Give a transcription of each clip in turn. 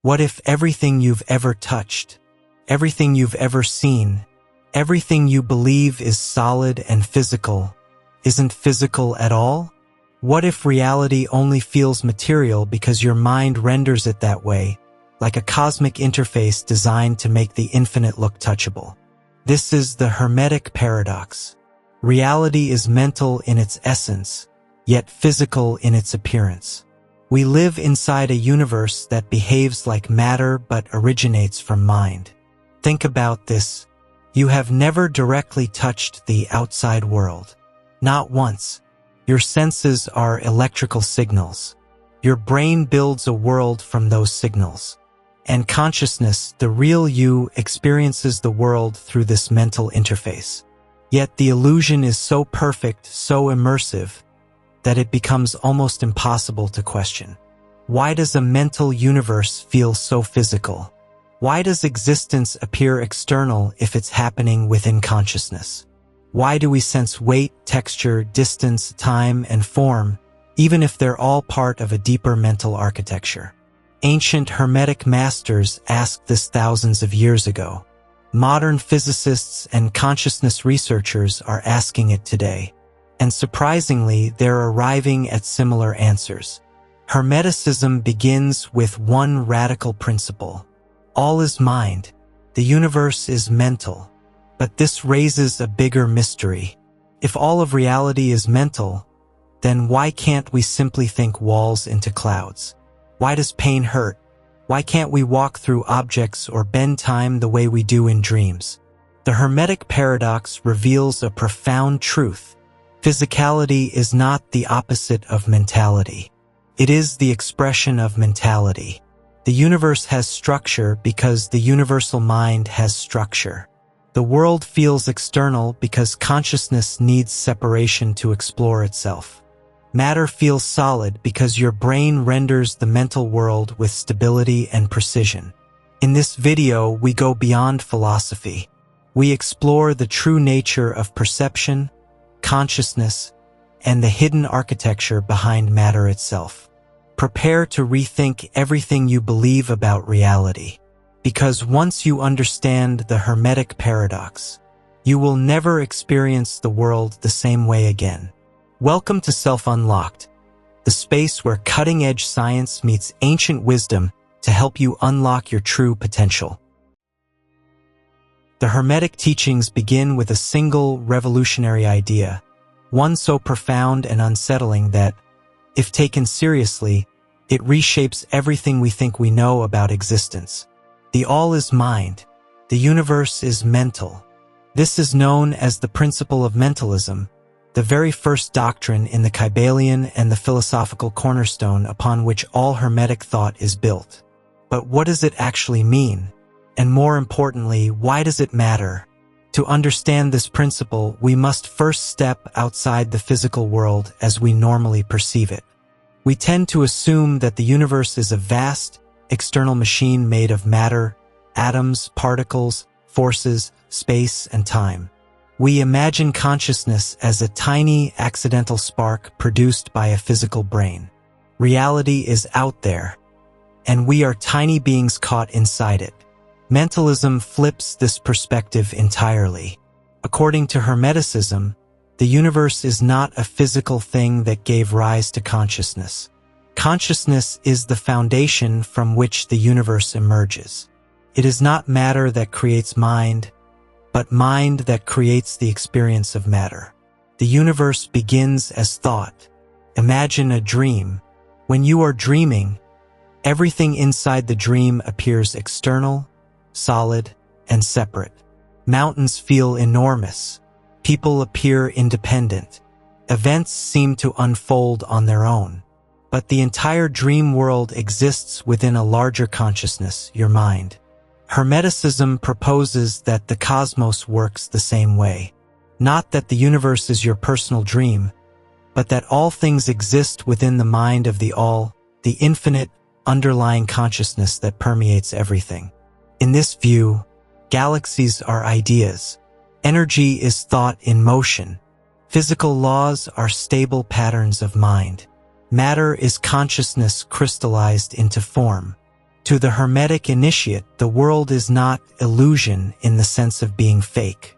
What if everything you've ever touched, everything you've ever seen, everything you believe is solid and physical, isn't physical at all? What if reality only feels material because your mind renders it that way, like a cosmic interface designed to make the infinite look touchable? This is the Hermetic Paradox. Reality is mental in its essence, yet physical in its appearance. We live inside a universe that behaves like matter but originates from mind. Think about this. You have never directly touched the outside world. Not once. Your senses are electrical signals. Your brain builds a world from those signals. And consciousness, the real you, experiences the world through this mental interface. Yet the illusion is so perfect, so immersive, that it becomes almost impossible to question. Why does a mental universe feel so physical? Why does existence appear external if it's happening within consciousness? Why do we sense weight, texture, distance, time, and form, even if they're all part of a deeper mental architecture? Ancient Hermetic masters asked this thousands of years ago. Modern physicists and consciousness researchers are asking it today. And surprisingly, they're arriving at similar answers. Hermeticism begins with one radical principle. All is mind. The universe is mental. But this raises a bigger mystery. If all of reality is mental, then why can't we simply think walls into clouds? Why does pain hurt? Why can't we walk through objects or bend time the way we do in dreams? The Hermetic Paradox reveals a profound truth. Physicality is not the opposite of mentality. It is the expression of mentality. The universe has structure because the universal mind has structure. The world feels external because consciousness needs separation to explore itself. Matter feels solid because your brain renders the mental world with stability and precision. In this video, we go beyond philosophy. We explore the true nature of perception, consciousness, and the hidden architecture behind matter itself. Prepare to rethink everything you believe about reality. Because once you understand the Hermetic Paradox, you will never experience the world the same way again. Welcome to Self-Unlocked, the space where cutting-edge science meets ancient wisdom to help you unlock your true potential. The Hermetic teachings begin with a single revolutionary idea, one so profound and unsettling that, if taken seriously, it reshapes everything we think we know about existence. The all is mind. The universe is mental. This is known as the principle of mentalism, the very first doctrine in the Kybalion and the philosophical cornerstone upon which all Hermetic thought is built. But what does it actually mean? And more importantly, why does it matter? To understand this principle, we must first step outside the physical world as we normally perceive it. We tend to assume that the universe is a vast, external machine made of matter, atoms, particles, forces, space, and time. We imagine consciousness as a tiny, accidental spark produced by a physical brain. Reality is out there, and we are tiny beings caught inside it. Mentalism flips this perspective entirely. According to Hermeticism, the universe is not a physical thing that gave rise to consciousness. Consciousness is the foundation from which the universe emerges. It is not matter that creates mind, but mind that creates the experience of matter. The universe begins as thought. Imagine a dream. When you are dreaming, everything inside the dream appears external, solid, and separate. Mountains feel enormous. People appear independent. Events seem to unfold on their own. But the entire dream world exists within a larger consciousness, your mind. Hermeticism proposes that the cosmos works the same way. Not that the universe is your personal dream, but that all things exist within the mind of the all, the infinite, underlying consciousness that permeates everything. In this view, galaxies are ideas. Energy is thought in motion. Physical laws are stable patterns of mind. Matter is consciousness crystallized into form. To the Hermetic initiate, the world is not illusion in the sense of being fake.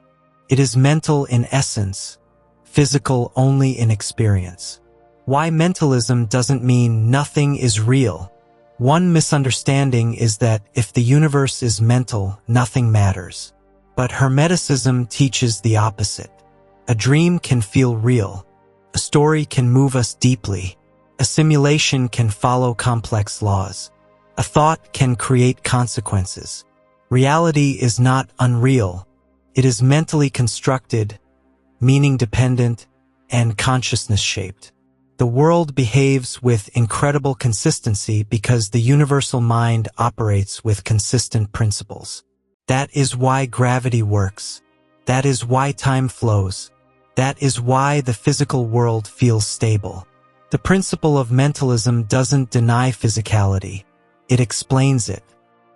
It is mental in essence, physical only in experience. Why mentalism doesn't mean nothing is real. One misunderstanding is that if the universe is mental, nothing matters. But Hermeticism teaches the opposite. A dream can feel real. A story can move us deeply. A simulation can follow complex laws. A thought can create consequences. Reality is not unreal. It is mentally constructed, meaning-dependent, and consciousness-shaped. The world behaves with incredible consistency because the universal mind operates with consistent principles. That is why gravity works. That is why time flows. That is why the physical world feels stable. The principle of mentalism doesn't deny physicality. It explains it.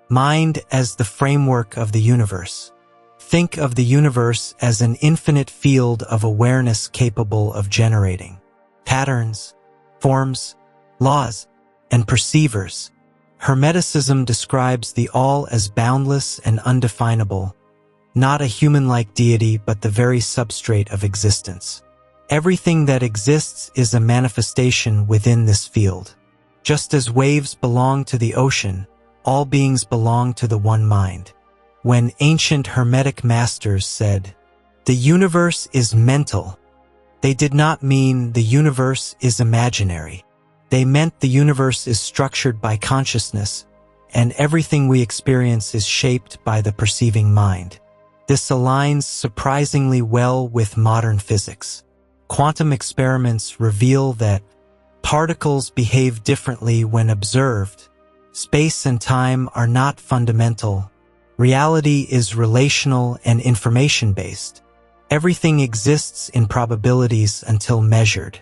Mind as the framework of the universe. Think of the universe as an infinite field of awareness capable of generating patterns, forms, laws, and perceivers. Hermeticism describes the all as boundless and undefinable, not a human-like deity but the very substrate of existence. Everything that exists is a manifestation within this field. Just as waves belong to the ocean, all beings belong to the one mind. When ancient Hermetic masters said, "The universe is mental," they did not mean the universe is imaginary. They meant the universe is structured by consciousness, and everything we experience is shaped by the perceiving mind. This aligns surprisingly well with modern physics. Quantum experiments reveal that particles behave differently when observed. Space and time are not fundamental. Reality is relational and information-based. Everything exists in probabilities until measured.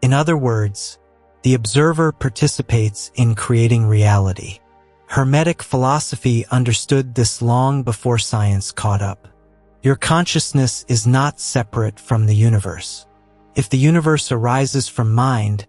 In other words, the observer participates in creating reality. Hermetic philosophy understood this long before science caught up. Your consciousness is not separate from the universe. If the universe arises from mind,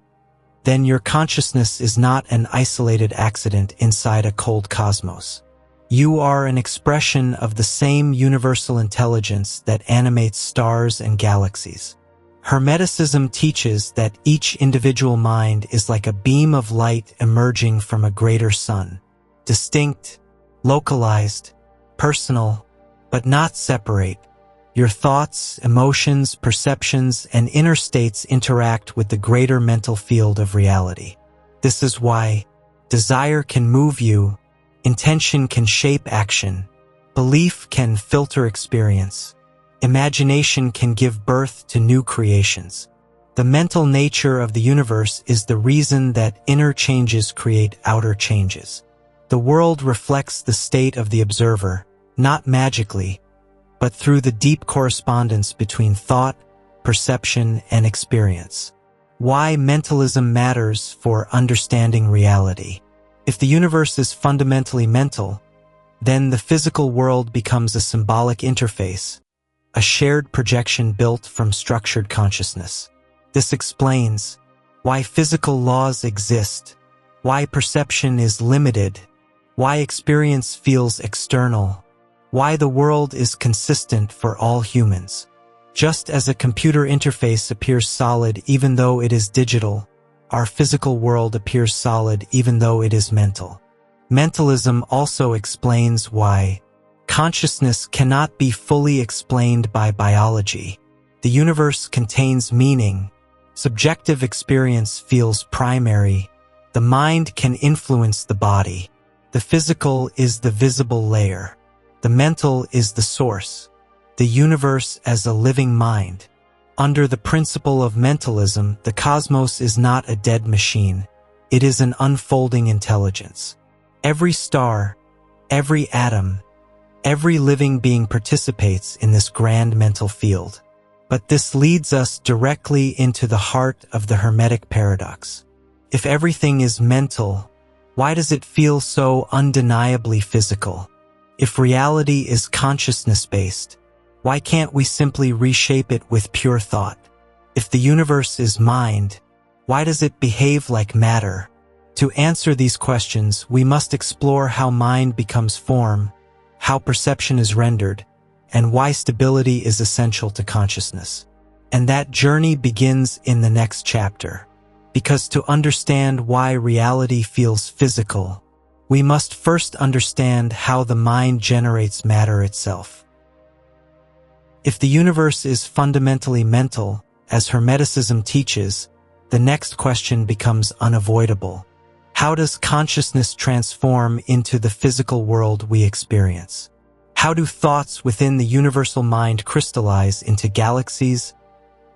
then your consciousness is not an isolated accident inside a cold cosmos. You are an expression of the same universal intelligence that animates stars and galaxies. Hermeticism teaches that each individual mind is like a beam of light emerging from a greater sun, distinct, localized, personal, but not separate. Your thoughts, emotions, perceptions, and inner states interact with the greater mental field of reality. This is why desire can move you, intention can shape action, belief can filter experience, imagination can give birth to new creations. The mental nature of the universe is the reason that inner changes create outer changes. The world reflects the state of the observer, not magically, but through the deep correspondence between thought, perception, and experience. Why mentalism matters for understanding reality. If the universe is fundamentally mental, then the physical world becomes a symbolic interface, a shared projection built from structured consciousness. This explains why physical laws exist, why perception is limited, why experience feels external, why the world is consistent for all humans. Just as a computer interface appears solid even though it is digital, our physical world appears solid even though it is mental. Mentalism also explains why consciousness cannot be fully explained by biology. The universe contains meaning. Subjective experience feels primary. The mind can influence the body. The physical is the visible layer. The mental is the source. The universe as a living mind. Under the principle of mentalism, the cosmos is not a dead machine. It is an unfolding intelligence. Every star, every atom, every living being participates in this grand mental field. But this leads us directly into the heart of the Hermetic Paradox. If everything is mental, why does it feel so undeniably physical? If reality is consciousness-based, why can't we simply reshape it with pure thought? If the universe is mind, why does it behave like matter? To answer these questions, we must explore how mind becomes form, how perception is rendered, and why stability is essential to consciousness. And that journey begins in the next chapter. Because to understand why reality feels physical, we must first understand how the mind generates matter itself. If the universe is fundamentally mental, as Hermeticism teaches, the next question becomes unavoidable. How does consciousness transform into the physical world we experience? How do thoughts within the universal mind crystallize into galaxies,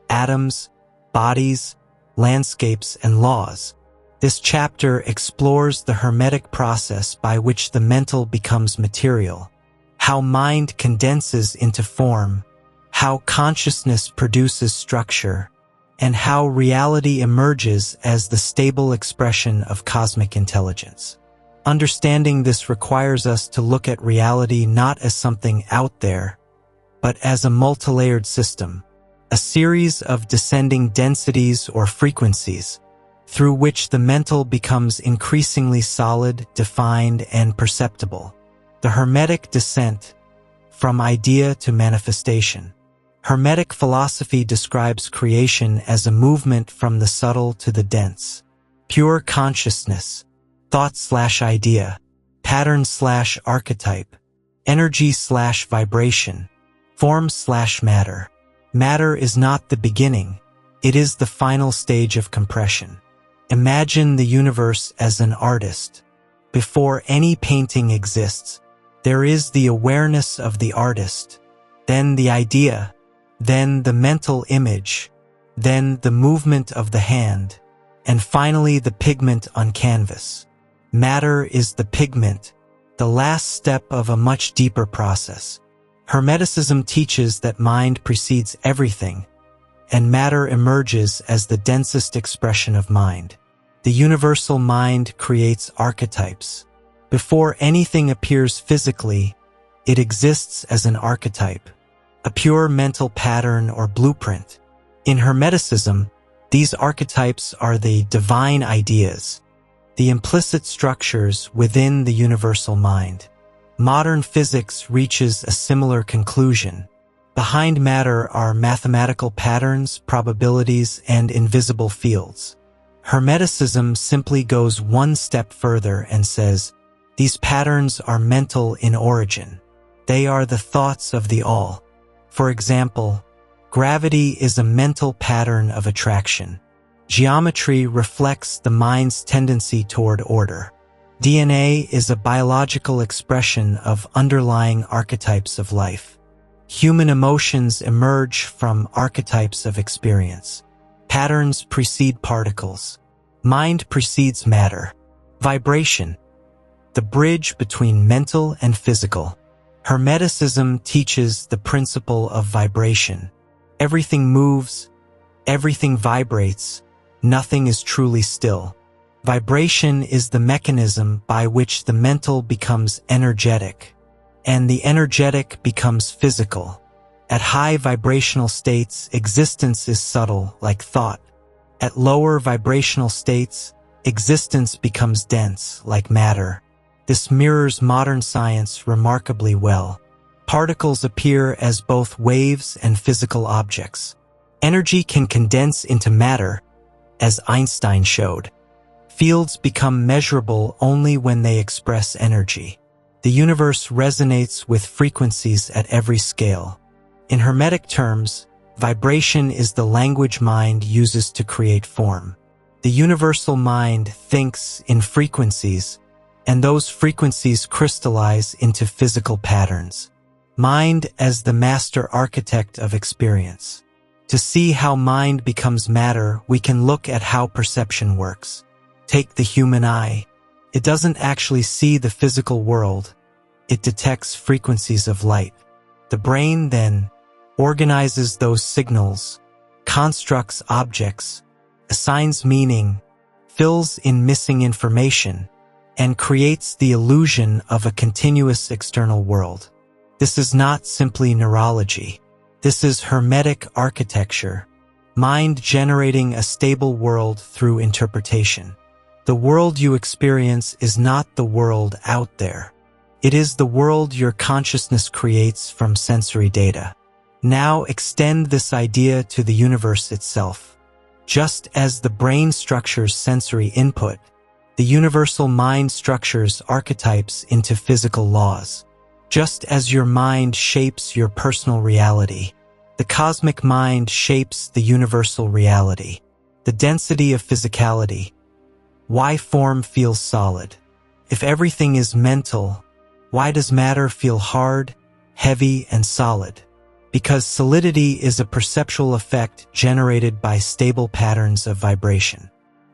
atoms, bodies, landscapes, and laws? This chapter explores the Hermetic process by which the mental becomes material, how mind condenses into form, how consciousness produces structure, and how reality emerges as the stable expression of cosmic intelligence. Understanding this requires us to look at reality not as something out there, but as a multilayered system, a series of descending densities or frequencies, through which the mental becomes increasingly solid, defined, and perceptible. The Hermetic descent, from idea to manifestation. Hermetic philosophy describes creation as a movement from the subtle to the dense. Pure consciousness, thought/idea, pattern/archetype, energy/vibration, form/matter. Matter is not the beginning, it is the final stage of compression. Imagine the universe as an artist. Before any painting exists, there is the awareness of the artist, then the idea, then the mental image, then the movement of the hand, and finally the pigment on canvas. Matter is the pigment, the last step of a much deeper process. Hermeticism teaches that mind precedes everything, and matter emerges as the densest expression of mind. The universal mind creates archetypes. Before anything appears physically, it exists as an archetype, a pure mental pattern or blueprint. In Hermeticism, these archetypes are the divine ideas, the implicit structures within the universal mind. Modern physics reaches a similar conclusion. Behind matter are mathematical patterns, probabilities, and invisible fields. Hermeticism simply goes one step further and says, these patterns are mental in origin. They are the thoughts of the all. For example, gravity is a mental pattern of attraction. Geometry reflects the mind's tendency toward order. DNA is a biological expression of underlying archetypes of life. Human emotions emerge from archetypes of experience. Patterns precede particles. Mind precedes matter. Vibration, the bridge between mental and physical. Hermeticism teaches the principle of vibration. Everything moves, everything vibrates, nothing is truly still. Vibration is the mechanism by which the mental becomes energetic, and the energetic becomes physical. At high vibrational states, existence is subtle, like thought. At lower vibrational states, existence becomes dense, like matter. This mirrors modern science remarkably well. Particles appear as both waves and physical objects. Energy can condense into matter, as Einstein showed. Fields become measurable only when they express energy. The universe resonates with frequencies at every scale. In Hermetic terms, vibration is the language mind uses to create form. The universal mind thinks in frequencies, and those frequencies crystallize into physical patterns. Mind as the master architect of experience. To see how mind becomes matter, we can look at how perception works. Take the human eye. It doesn't actually see the physical world. It detects frequencies of light. The brain then organizes those signals, constructs objects, assigns meaning, fills in missing information, and creates the illusion of a continuous external world. This is not simply neurology. This is Hermetic architecture, mind generating a stable world through interpretation. The world you experience is not the world out there. It is the world your consciousness creates from sensory data. Now extend this idea to the universe itself. Just as the brain structures sensory input, the universal mind structures archetypes into physical laws. Just as your mind shapes your personal reality, the cosmic mind shapes the universal reality. The density of physicality. Why form feels solid? If everything is mental, why does matter feel hard, heavy, and solid? Because solidity is a perceptual effect generated by stable patterns of vibration.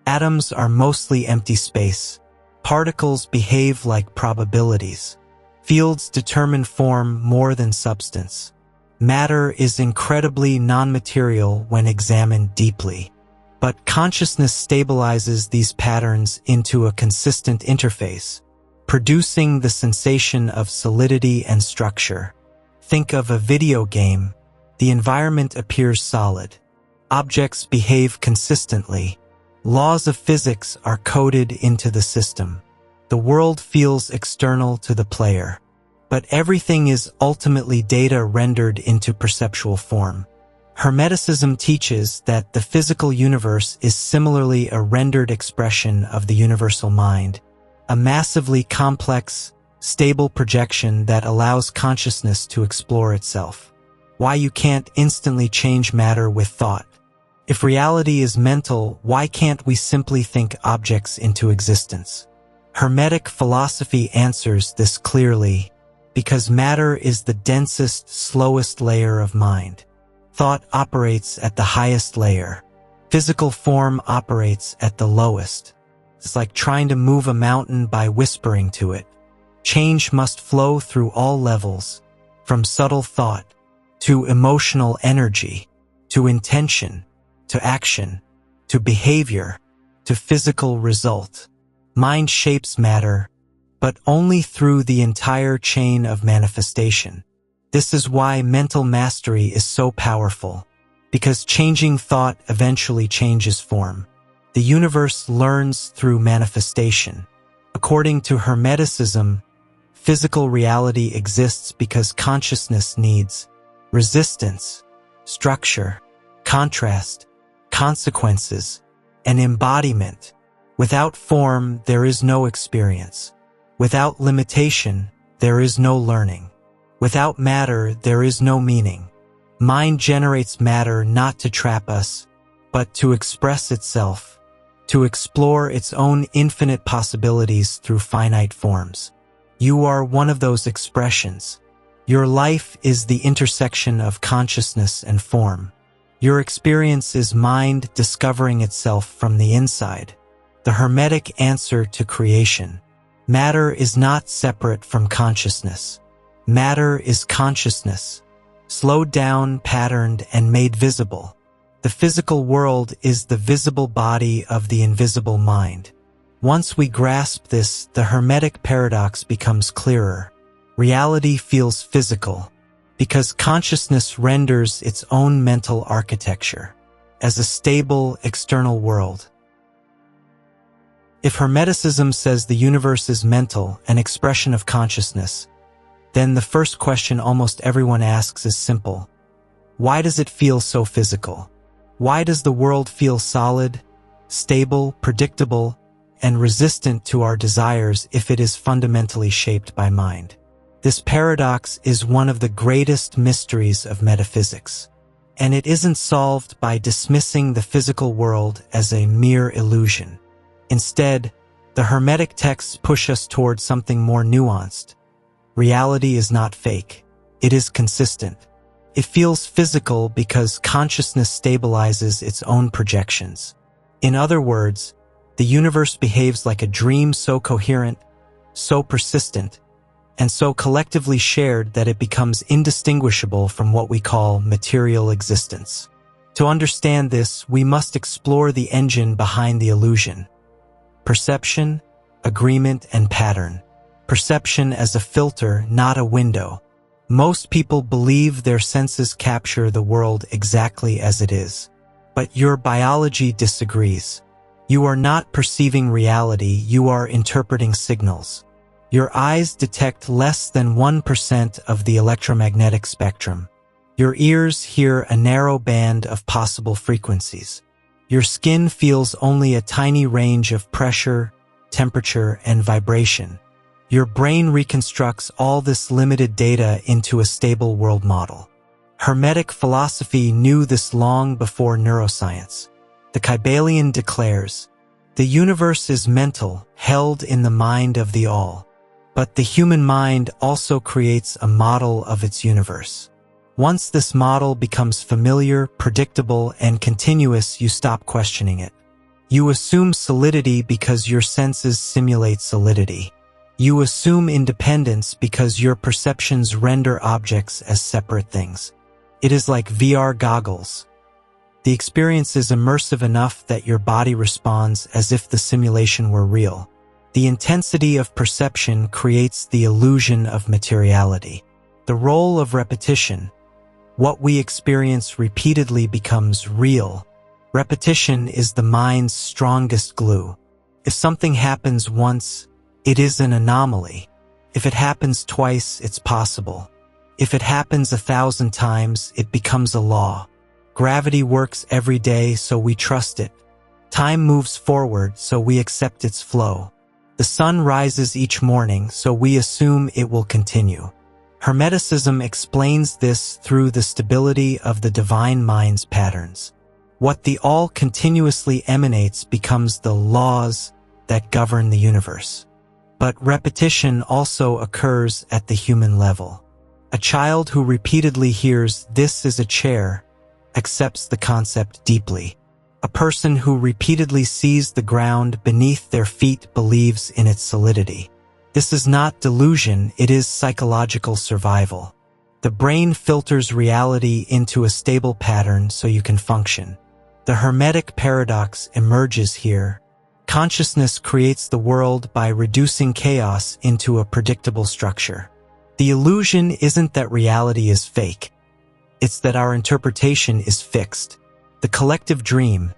Atoms are mostly empty space. Particles behave like probabilities. Fields determine form more than substance. Matter is incredibly non-material when examined deeply. But consciousness stabilizes these patterns into a consistent interface, producing the sensation of solidity and structure. Think of a video game. The environment appears solid. Objects behave consistently. Laws of physics are coded into the system. The world feels external to the player. But everything is ultimately data rendered into perceptual form. Hermeticism teaches that the physical universe is similarly a rendered expression of the universal mind, a massively complex, stable projection that allows consciousness to explore itself. Why you can't instantly change matter with thought. If reality is mental, why can't we simply think objects into existence? Hermetic philosophy answers this clearly, because matter is the densest, slowest layer of mind. Thought operates at the highest layer. Physical form operates at the lowest. It's like trying to move a mountain by whispering to it. Change must flow through all levels, from subtle thought, to emotional energy, to intention, to action, to behavior, to physical result. Mind shapes matter, but only through the entire chain of manifestation. This is why mental mastery is so powerful, because changing thought eventually changes form. The universe learns through manifestation. According to Hermeticism, physical reality exists because consciousness needs resistance, structure, contrast, consequences, and embodiment. Without form, there is no experience. Without limitation, there is no learning. Without matter, there is no meaning. Mind generates matter not to trap us, but to express itself, to explore its own infinite possibilities through finite forms. You are one of those expressions. Your life is the intersection of consciousness and form. Your experience is mind discovering itself from the inside, the Hermetic answer to creation. Matter is not separate from consciousness. Matter is consciousness, slowed down, patterned, and made visible. The physical world is the visible body of the invisible mind. Once we grasp this, the Hermetic Paradox becomes clearer. Reality feels physical, because consciousness renders its own mental architecture as a stable, external world. If Hermeticism says the universe is mental, an expression of consciousness, then the first question almost everyone asks is simple. Why does it feel so physical? Why does the world feel solid, stable, predictable, and resistant to our desires if it is fundamentally shaped by mind? This paradox is one of the greatest mysteries of metaphysics, and it isn't solved by dismissing the physical world as a mere illusion. Instead, the Hermetic texts push us toward something more nuanced. Reality is not fake. It is consistent. It feels physical because consciousness stabilizes its own projections. In other words, the universe behaves like a dream so coherent, so persistent, and so collectively shared that it becomes indistinguishable from what we call material existence. To understand this, we must explore the engine behind the illusion. Perception, agreement, and pattern. Perception as a filter, not a window. Most people believe their senses capture the world exactly as it is. But your biology disagrees. You are not perceiving reality, you are interpreting signals. Your eyes detect less than 1% of the electromagnetic spectrum. Your ears hear a narrow band of possible frequencies. Your skin feels only a tiny range of pressure, temperature, and vibration. Your brain reconstructs all this limited data into a stable world model. Hermetic philosophy knew this long before neuroscience. The Kybalion declares, "The universe is mental, held in the mind of the all." But the human mind also creates a model of its universe. Once this model becomes familiar, predictable, and continuous, you stop questioning it. You assume solidity because your senses simulate solidity. You assume independence because your perceptions render objects as separate things. It is like VR goggles. The experience is immersive enough that your body responds as if the simulation were real. The intensity of perception creates the illusion of materiality. The role of repetition. What we experience repeatedly becomes real. Repetition is the mind's strongest glue. If something happens once, it is an anomaly. If it happens twice, it's possible. If it happens 1,000 times, it becomes a law. Gravity works every day, so we trust it. Time moves forward, so we accept its flow. The sun rises each morning, so we assume it will continue. Hermeticism explains this through the stability of the divine mind's patterns. What the all continuously emanates becomes the laws that govern the universe. But repetition also occurs at the human level. A child who repeatedly hears "this is a chair" accepts the concept deeply. A person who repeatedly sees the ground beneath their feet believes in its solidity. This is not delusion, it is psychological survival. The brain filters reality into a stable pattern so you can function. The Hermetic Paradox emerges here. Consciousness creates the world by reducing chaos into a predictable structure. The illusion isn't that reality is fake. It's that our interpretation is fixed. The collective dream,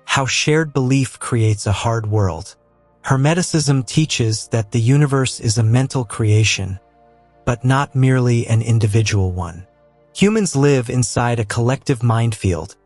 how shared belief creates a hard world. Hermeticism teaches that the universe is a mental creation, but not merely an individual one. Humans live inside a collective mind field,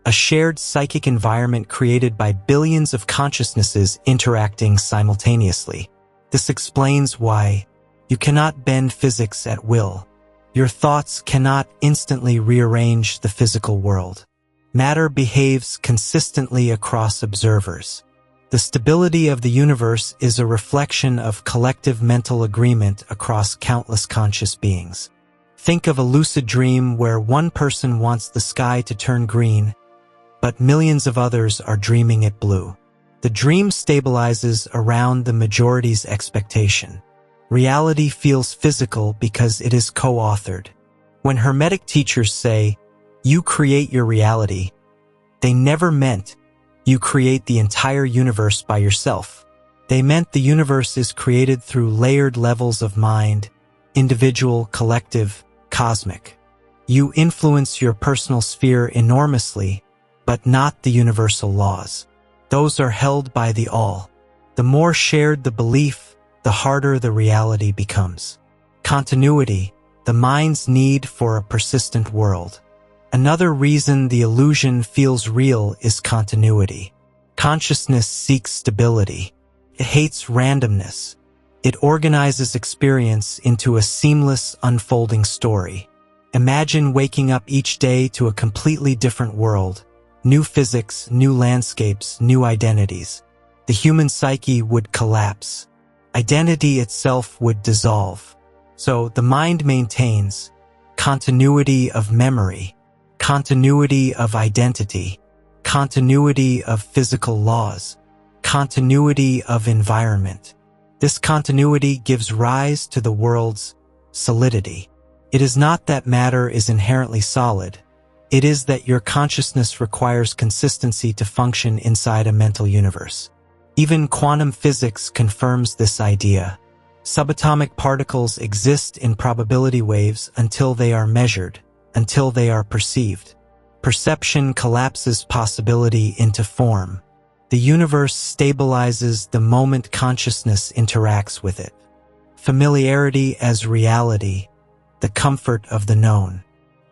a shared psychic environment created by billions of consciousnesses interacting simultaneously. This explains why you cannot bend physics at will. Your thoughts cannot instantly rearrange the physical world. Matter behaves consistently across observers. The stability of the universe is a reflection of collective mental agreement across countless conscious beings. Think of a lucid dream where one person wants the sky to turn green, but millions of others are dreaming it blue. The dream stabilizes around the majority's expectation. Reality feels physical because it is co-authored. When Hermetic teachers say, "You create your reality," they never meant you create the entire universe by yourself. They meant the universe is created through layered levels of mind, individual, collective, cosmic. You influence your personal sphere enormously, but not the universal laws. Those are held by the all. The more shared the belief, the harder the reality becomes. Continuity, the mind's need for a persistent world. Another reason the illusion feels real is continuity. Consciousness seeks stability. It hates randomness. It organizes experience into a seamless, unfolding story. Imagine waking up each day to a completely different world. New physics, new landscapes, new identities. The human psyche would collapse. Identity itself would dissolve. So the mind maintains continuity of memory, continuity of identity, continuity of physical laws, continuity of environment. This continuity gives rise to the world's solidity. It is not that matter is inherently solid. It is that your consciousness requires consistency to function inside a mental universe. Even quantum physics confirms this idea. Subatomic particles exist in probability waves until they are measured, until they are perceived. Perception collapses possibility into form. The universe stabilizes the moment consciousness interacts with it. Familiarity as reality, the comfort of the known.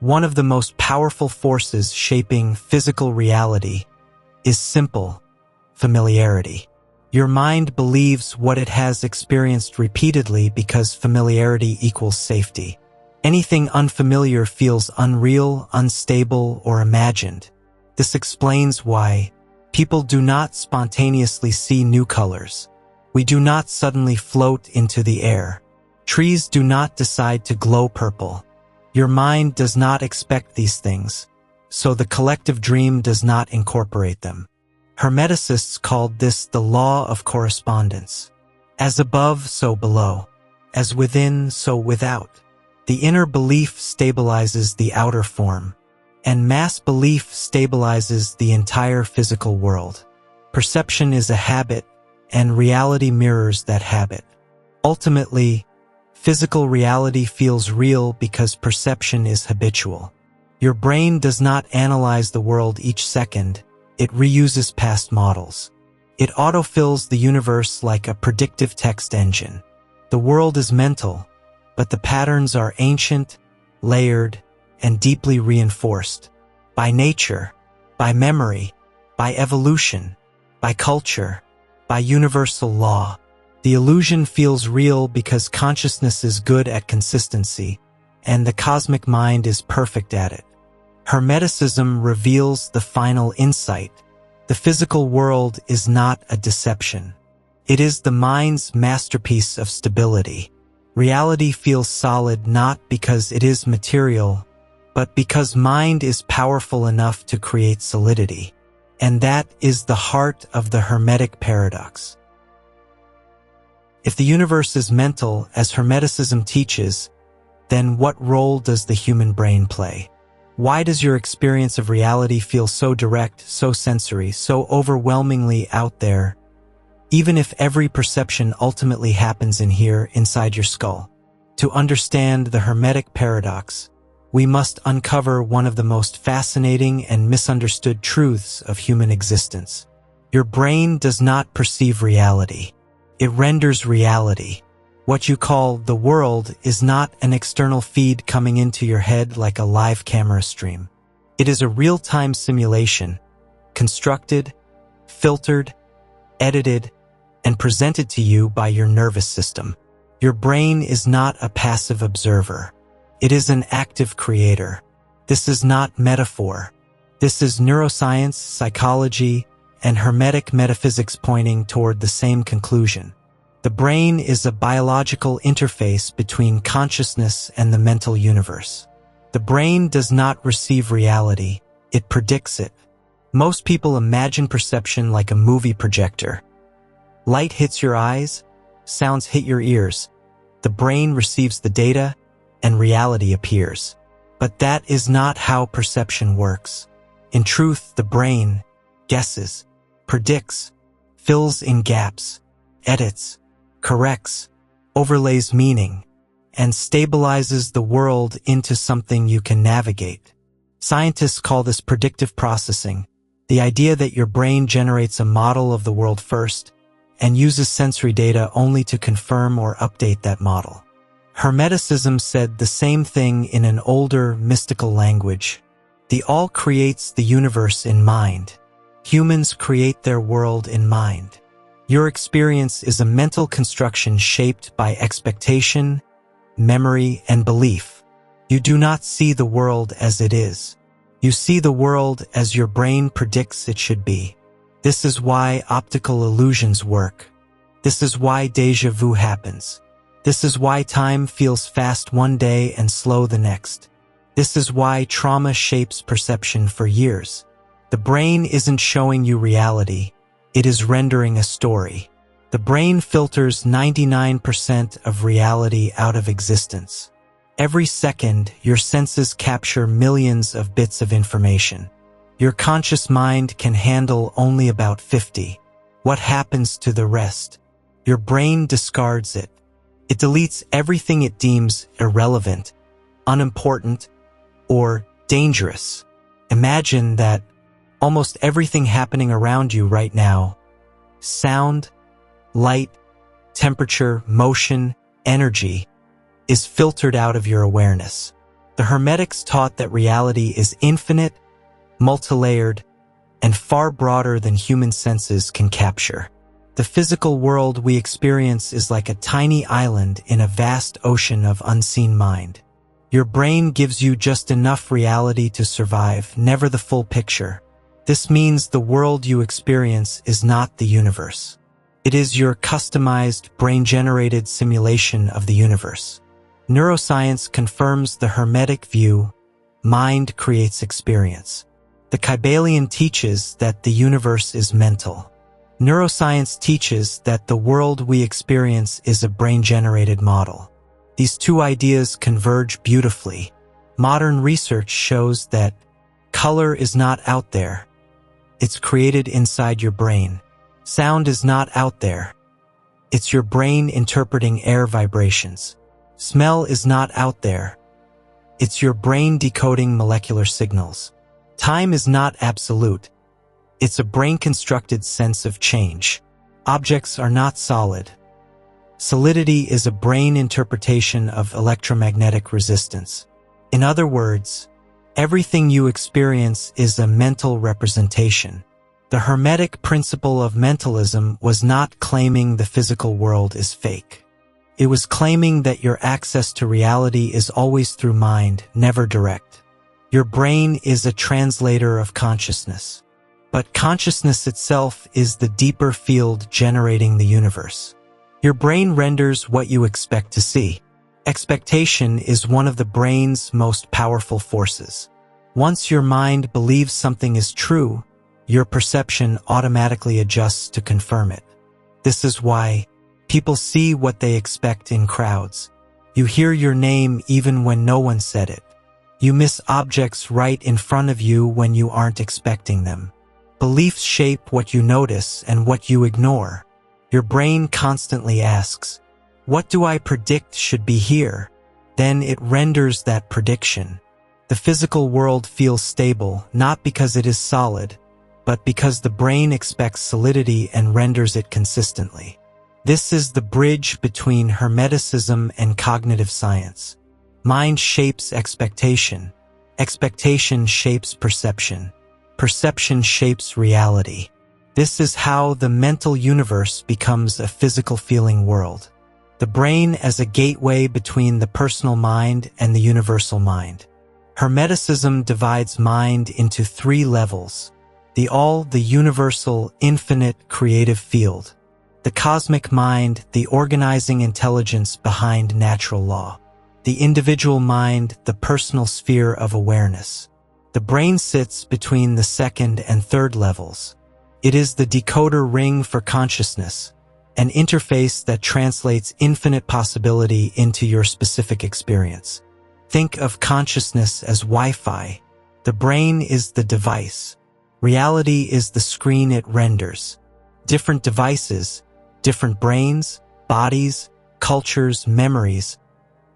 One of the most powerful forces shaping physical reality is simple familiarity. Your mind believes what it has experienced repeatedly because familiarity equals safety. Anything unfamiliar feels unreal, unstable, or imagined. This explains why people do not spontaneously see new colors. We do not suddenly float into the air. Trees do not decide to glow purple. Your mind does not expect these things, so the collective dream does not incorporate them. Hermeticists called this the law of correspondence. As above, so below. As within, so without. The inner belief stabilizes the outer form, and mass belief stabilizes the entire physical world. Perception is a habit, and reality mirrors that habit. Ultimately, physical reality feels real because perception is habitual. Your brain does not analyze the world each second. It reuses past models. It autofills the universe like a predictive text engine. The world is mental, but the patterns are ancient, layered, and deeply reinforced. By nature, by memory, by evolution, by culture, by universal law. The illusion feels real because consciousness is good at consistency, and the cosmic mind is perfect at it. Hermeticism reveals the final insight. The physical world is not a deception. It is the mind's masterpiece of stability. Reality feels solid not because it is material, but because mind is powerful enough to create solidity. And that is the heart of the Hermetic Paradox. If the universe is mental, as Hermeticism teaches, then what role does the human brain play? Why does your experience of reality feel so direct, so sensory, so overwhelmingly out there, even if every perception ultimately happens in here, inside your skull? To understand the Hermetic Paradox, we must uncover one of the most fascinating and misunderstood truths of human existence. Your brain does not perceive reality. It renders reality. What you call the world is not an external feed coming into your head like a live camera stream. It is a real-time simulation, constructed, filtered, edited, and presented to you by your nervous system. Your brain is not a passive observer. It is an active creator. This is not metaphor. This is neuroscience, psychology, and Hermetic metaphysics pointing toward the same conclusion. The brain is a biological interface between consciousness and the mental universe. The brain does not receive reality, it predicts it. Most people imagine perception like a movie projector. Light hits your eyes, sounds hit your ears. The brain receives the data, and reality appears. But that is not how perception works. In truth, the brain guesses, predicts, fills in gaps, edits, corrects, overlays meaning, and stabilizes the world into something you can navigate. Scientists call this predictive processing, the idea that your brain generates a model of the world first and uses sensory data only to confirm or update that model. Hermeticism said the same thing in an older, mystical language. The all creates the universe in mind. Humans create their world in mind. Your experience is a mental construction shaped by expectation, memory, and belief. You do not see the world as it is. You see the world as your brain predicts it should be. This is why optical illusions work. This is why déjà vu happens. This is why time feels fast one day and slow the next. This is why trauma shapes perception for years. The brain isn't showing you reality. It is rendering a story. The brain filters 99% of reality out of existence. Every second, your senses capture millions of bits of information. Your conscious mind can handle only about 50. What happens to the rest? Your brain discards it. It deletes everything it deems irrelevant, unimportant, or dangerous. Imagine that Almost everything happening around you right now, sound, light, temperature, motion, energy, is filtered out of your awareness. The Hermetics taught that reality is infinite, multilayered, and far broader than human senses can capture. The physical world we experience is like a tiny island in a vast ocean of unseen mind. Your brain gives you just enough reality to survive, never the full picture. This means the world you experience is not the universe. It is your customized, brain-generated simulation of the universe. Neuroscience confirms the Hermetic view: mind creates experience. The Kybalion teaches that the universe is mental. Neuroscience teaches that the world we experience is a brain-generated model. These two ideas converge beautifully. Modern research shows that color is not out there. It's created inside your brain. Sound is not out there. It's your brain interpreting air vibrations. Smell is not out there. It's your brain decoding molecular signals. Time is not absolute. It's a brain-constructed sense of change. Objects are not solid. Solidity is a brain interpretation of electromagnetic resistance. In other words, everything you experience is a mental representation. The Hermetic principle of mentalism was not claiming the physical world is fake. It was claiming that your access to reality is always through mind, never direct. Your brain is a translator of consciousness. But consciousness itself is the deeper field generating the universe. Your brain renders what you expect to see. Expectation is one of the brain's most powerful forces. Once your mind believes something is true, your perception automatically adjusts to confirm it. This is why people see what they expect in crowds. You hear your name even when no one said it. You miss objects right in front of you when you aren't expecting them. Beliefs shape what you notice and what you ignore. Your brain constantly asks, "What do I predict should be here?" Then it renders that prediction. The physical world feels stable, not because it is solid, but because the brain expects solidity and renders it consistently. This is the bridge between Hermeticism and cognitive science. Mind shapes expectation. Expectation shapes perception. Perception shapes reality. This is how the mental universe becomes a physical feeling world. The brain as a gateway between the personal mind and the universal mind. Hermeticism divides mind into three levels: the all, the universal, infinite, creative field; the cosmic mind, the organizing intelligence behind natural law; the individual mind, the personal sphere of awareness. The brain sits between the second and third levels. It is the decoder ring for consciousness, an interface that translates infinite possibility into your specific experience. Think of consciousness as Wi-Fi. The brain is the device. Reality is the screen it renders. Different devices, different brains, bodies, cultures, memories,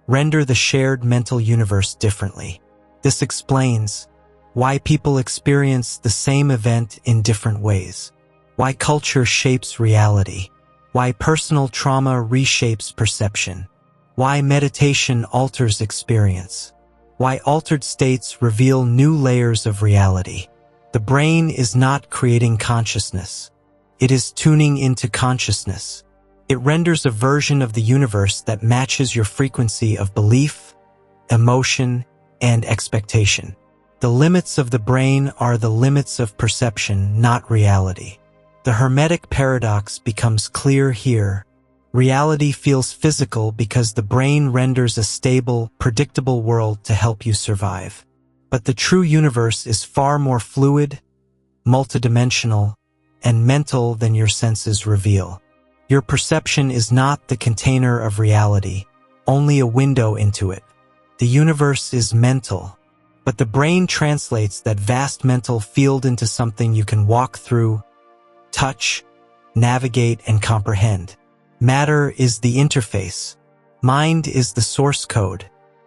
render the shared mental universe differently. This explains why people experience the same event in different ways, why culture shapes reality, why personal trauma reshapes perception, why meditation alters experience, why altered states reveal new layers of reality. The brain is not creating consciousness. It is tuning into consciousness. It renders a version of the universe that matches your frequency of belief, emotion, and expectation. The limits of the brain are the limits of perception, not reality. The Hermetic Paradox becomes clear here. Reality feels physical because the brain renders a stable, predictable world to help you survive. But the true universe is far more fluid, multidimensional, and mental than your senses reveal. Your perception is not the container of reality, only a window into it. The universe is mental, but the brain translates that vast mental field into something you can walk through, touch, navigate, and comprehend. Matter is the interface. Mind is the source code.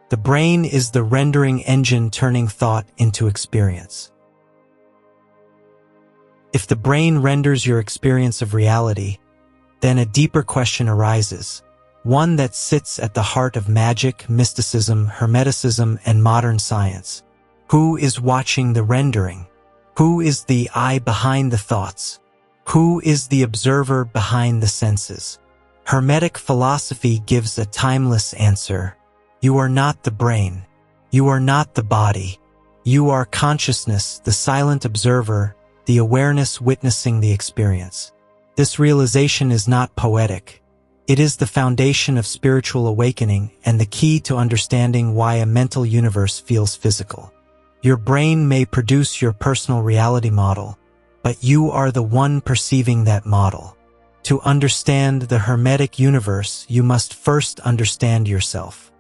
The brain is the rendering engine turning thought into experience. If the brain renders your experience of reality, then a deeper question arises, one that sits at the heart of magic, mysticism, Hermeticism, and modern science. Who is watching the rendering? Who is the eye behind the thoughts? Who is the observer behind the senses? Hermetic philosophy gives a timeless answer. You are not the brain. You are not the body. You are consciousness, the silent observer, the awareness witnessing the experience. This realization is not poetic. It is the foundation of spiritual awakening and the key to understanding why a mental universe feels physical. Your brain may produce your personal reality model, but you are the one perceiving that model. To understand the Hermetic universe, you must first understand yourself.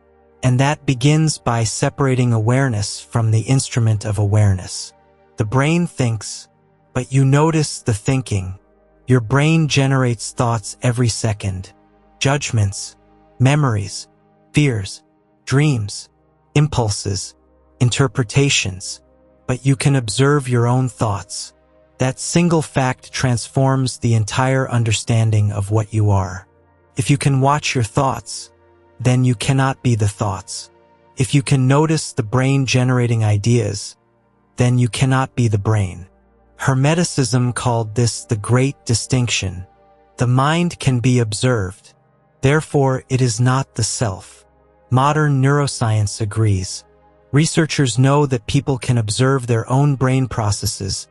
And that begins by separating awareness from the instrument of awareness. The brain thinks, but you notice the thinking. Your brain generates thoughts every second. Judgments, memories, fears, dreams, impulses, interpretations. But you can observe your own thoughts. That single fact transforms the entire understanding of what you are. If you can watch your thoughts, then you cannot be the thoughts. If you can notice the brain generating ideas, then you cannot be the brain. Hermeticism called this the great distinction. The mind can be observed. Therefore, it is not the self. Modern neuroscience agrees. Researchers know that people can observe their own brain processes,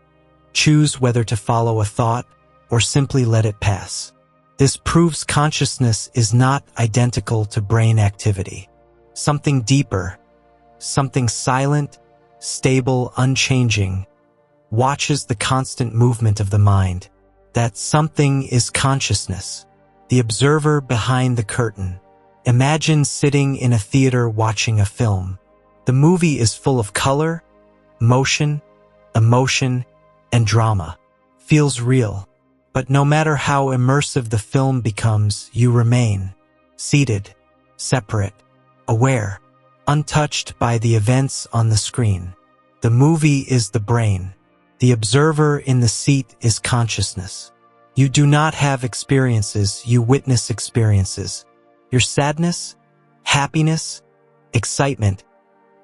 choose whether to follow a thought or simply let it pass. This proves consciousness is not identical to brain activity. Something deeper, something silent, stable, unchanging, watches the constant movement of the mind. That something is consciousness, the observer behind the curtain. Imagine sitting in a theater watching a film. The movie is full of color, motion, emotion, and drama. Feels real. But no matter how immersive the film becomes, you remain seated, separate, aware, untouched by the events on the screen. The movie is the brain. The observer in the seat is consciousness. You do not have experiences, you witness experiences. Your sadness, happiness, excitement,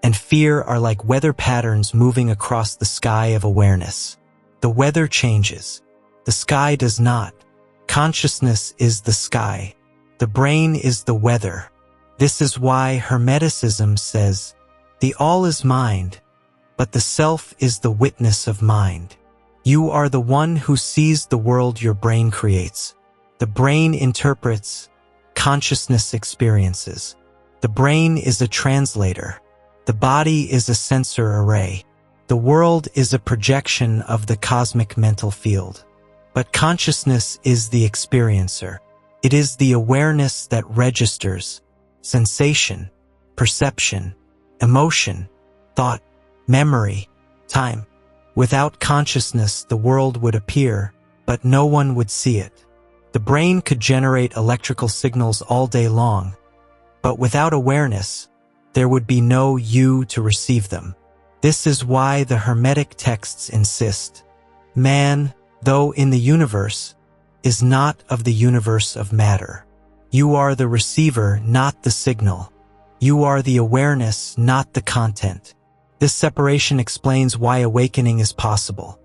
and fear are like weather patterns moving across the sky of awareness. The weather changes. The sky does not. Consciousness is the sky. The brain is the weather. This is why Hermeticism says, the all is mind, but the self is the witness of mind. You are the one who sees the world your brain creates. The brain interprets, consciousness experiences. The brain is a translator. The body is a sensor array. The world is a projection of the cosmic mental field. But consciousness is the experiencer. It is the awareness that registers sensation, perception, emotion, thought, memory, time. Without consciousness, the world would appear, but no one would see it. The brain could generate electrical signals all day long, but without awareness, there would be no you to receive them. This is why the Hermetic texts insist, man, though in the universe, is not of the universe of matter. You are the receiver, not the signal. You are the awareness, not the content. This separation explains why awakening is possible.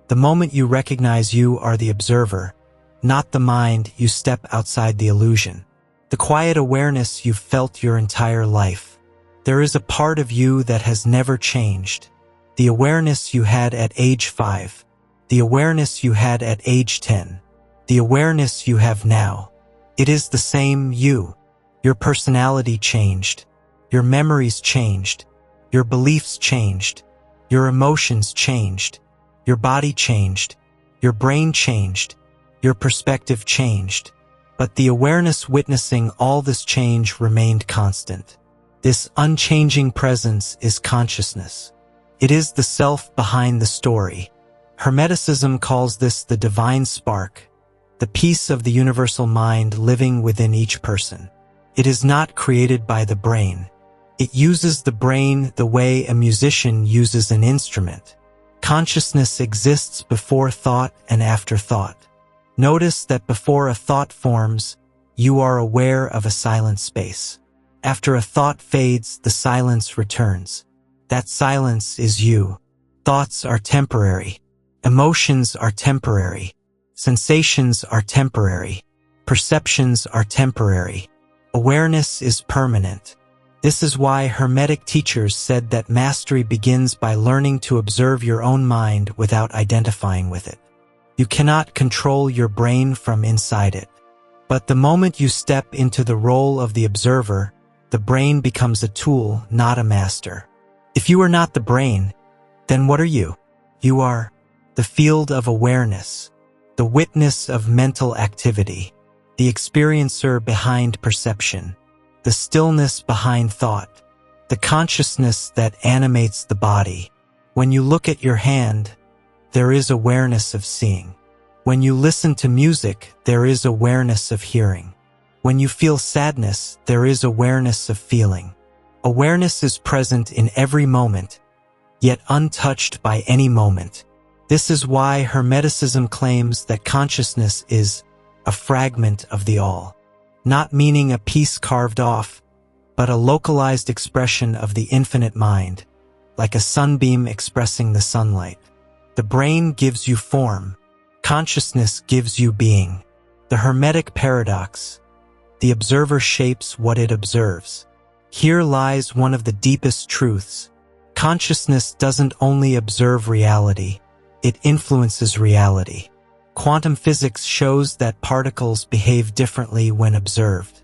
The moment you recognize you are the observer, not the mind, you step outside the illusion. The quiet awareness you've felt your entire life. There is a part of you that has never changed. The awareness you had at age 5. The awareness you had at age 10. The awareness you have now. It is the same you. Your personality changed. Your memories changed. Your beliefs changed. Your emotions changed. Your body changed. Your brain changed. Your perspective changed. But the awareness witnessing all this change remained constant. This unchanging presence is consciousness. It is the self behind the story. Hermeticism calls this the divine spark, the piece of the universal mind living within each person. It is not created by the brain. It uses the brain the way a musician uses an instrument. Consciousness exists before thought and after thought. Notice that before a thought forms, you are aware of a silent space. After a thought fades, the silence returns. That silence is you. Thoughts are temporary. Emotions are temporary. Sensations are temporary. Perceptions are temporary. Awareness is permanent. This is why Hermetic teachers said that mastery begins by learning to observe your own mind without identifying with it. You cannot control your brain from inside it. But the moment you step into the role of the observer, the brain becomes a tool, not a master. If you are not the brain, then what are you? You are the field of awareness, the witness of mental activity, the experiencer behind perception, the stillness behind thought, the consciousness that animates the body. When you look at your hand, there is awareness of seeing. When you listen to music, there is awareness of hearing. When you feel sadness, there is awareness of feeling. Awareness is present in every moment, yet untouched by any moment. This is why Hermeticism claims that consciousness is a fragment of the all, not meaning a piece carved off, but a localized expression of the infinite mind, like a sunbeam expressing the sunlight. The brain gives you form. Consciousness gives you being. The Hermetic Paradox. The observer shapes what it observes. Here lies one of the deepest truths. Consciousness doesn't only observe reality, it influences reality. Quantum physics shows that particles behave differently when observed.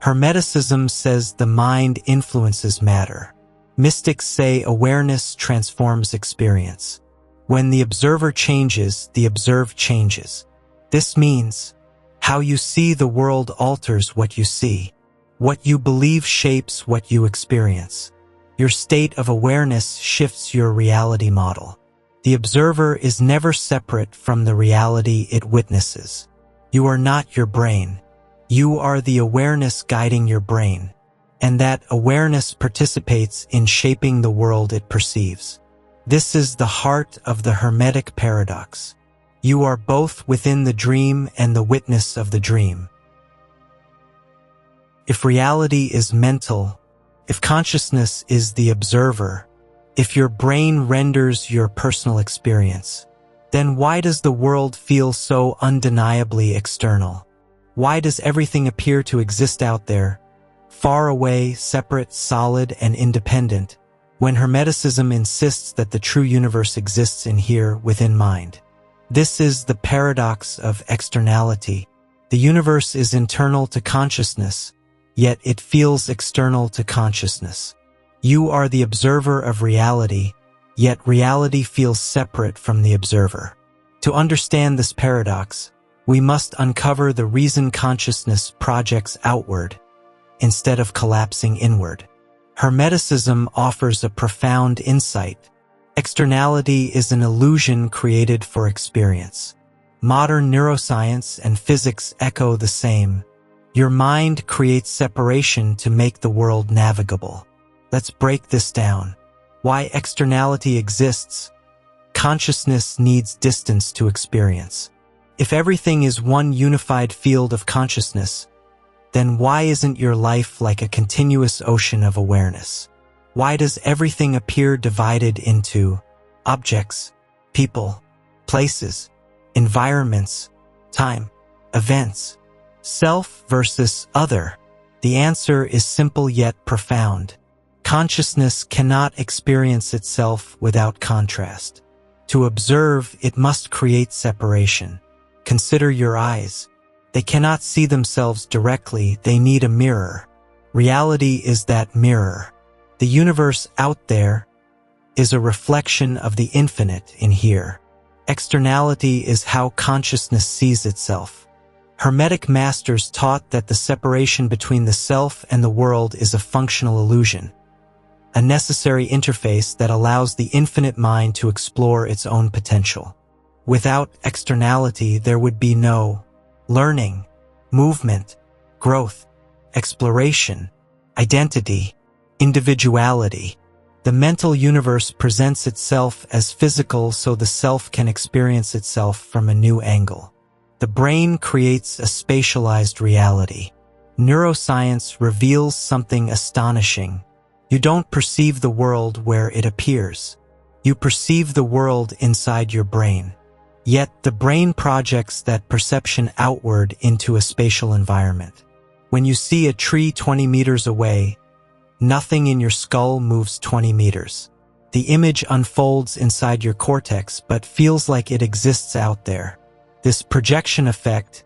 Hermeticism says the mind influences matter. Mystics say awareness transforms experience. When the observer changes, the observed changes. This means how you see the world alters what you see. What you believe shapes what you experience. Your state of awareness shifts your reality model. The observer is never separate from the reality it witnesses. You are not your brain. You are the awareness guiding your brain, and that awareness participates in shaping the world it perceives. This is the heart of the Hermetic Paradox. You are both within the dream and the witness of the dream. If reality is mental, if consciousness is the observer, if your brain renders your personal experience, then why does the world feel so undeniably external? Why does everything appear to exist out there, far away, separate, solid, and independent, when Hermeticism insists that the true universe exists in here, within mind? This is the paradox of externality. The universe is internal to consciousness, yet it feels external to consciousness. You are the observer of reality, yet reality feels separate from the observer. To understand this paradox, we must uncover the reason consciousness projects outward instead of collapsing inward. Hermeticism offers a profound insight. Externality is an illusion created for experience. Modern neuroscience and physics echo the same. Your mind creates separation to make the world navigable. Let's break this down. Why externality exists. Consciousness needs distance to experience. If everything is one unified field of consciousness, then why isn't your life like a continuous ocean of awareness? Why does everything appear divided into objects, people, places, environments, time, events, self versus other? The answer is simple yet profound. Consciousness cannot experience itself without contrast. To observe, it must create separation. Consider your eyes. They cannot see themselves directly, they need a mirror. Reality is that mirror. The universe out there is a reflection of the infinite in here. Externality is how consciousness sees itself. Hermetic masters taught that the separation between the self and the world is a functional illusion, a necessary interface that allows the infinite mind to explore its own potential. Without externality, there would be no learning, movement, growth, exploration, identity, individuality. The mental universe presents itself as physical so the self can experience itself from a new angle. The brain creates a spatialized reality. Neuroscience reveals something astonishing. You don't perceive the world where it appears. You perceive the world inside your brain. Yet the brain projects that perception outward into a spatial environment. When you see a tree 20 meters away, nothing in your skull moves 20 meters. The image unfolds inside your cortex but feels like it exists out there. This projection effect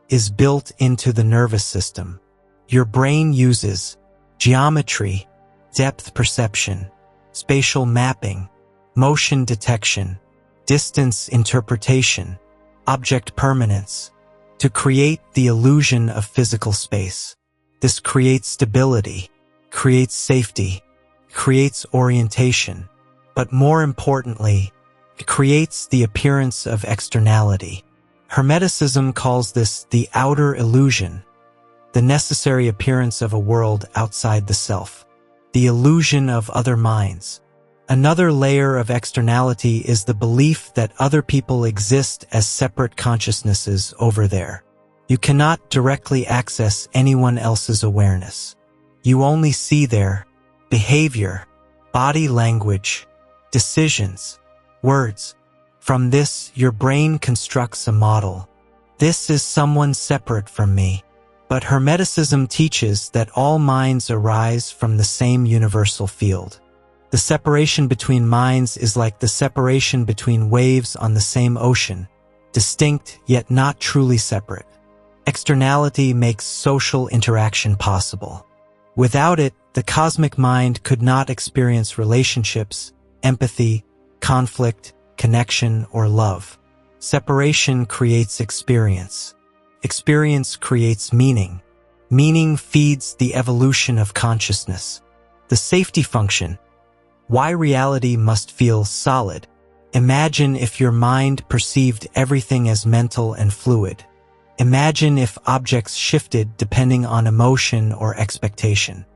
is built into the nervous system. Your brain uses geometry, depth perception, spatial mapping, motion detection, distance interpretation, object permanence, to create the illusion of physical space. This creates stability, creates safety, creates orientation, but more importantly, it creates the appearance of externality. Hermeticism calls this the outer illusion, the necessary appearance of a world outside the self, the illusion of other minds. Another layer of externality is the belief that other people exist as separate consciousnesses over there. You cannot directly access anyone else's awareness. You only see their behavior, body language, decisions, words. From this, your brain constructs a model. This is someone separate from me. But Hermeticism teaches that all minds arise from the same universal field. The separation between minds is like the separation between waves on the same ocean, distinct yet not truly separate. Externality makes social interaction possible. Without it, the cosmic mind could not experience relationships, empathy, conflict, connection, or love. Separation creates experience. Experience creates meaning. Meaning feeds the evolution of consciousness. The safety function. Why reality must feel solid. Imagine if your mind perceived everything as mental and fluid. Imagine if objects shifted depending on emotion or expectation.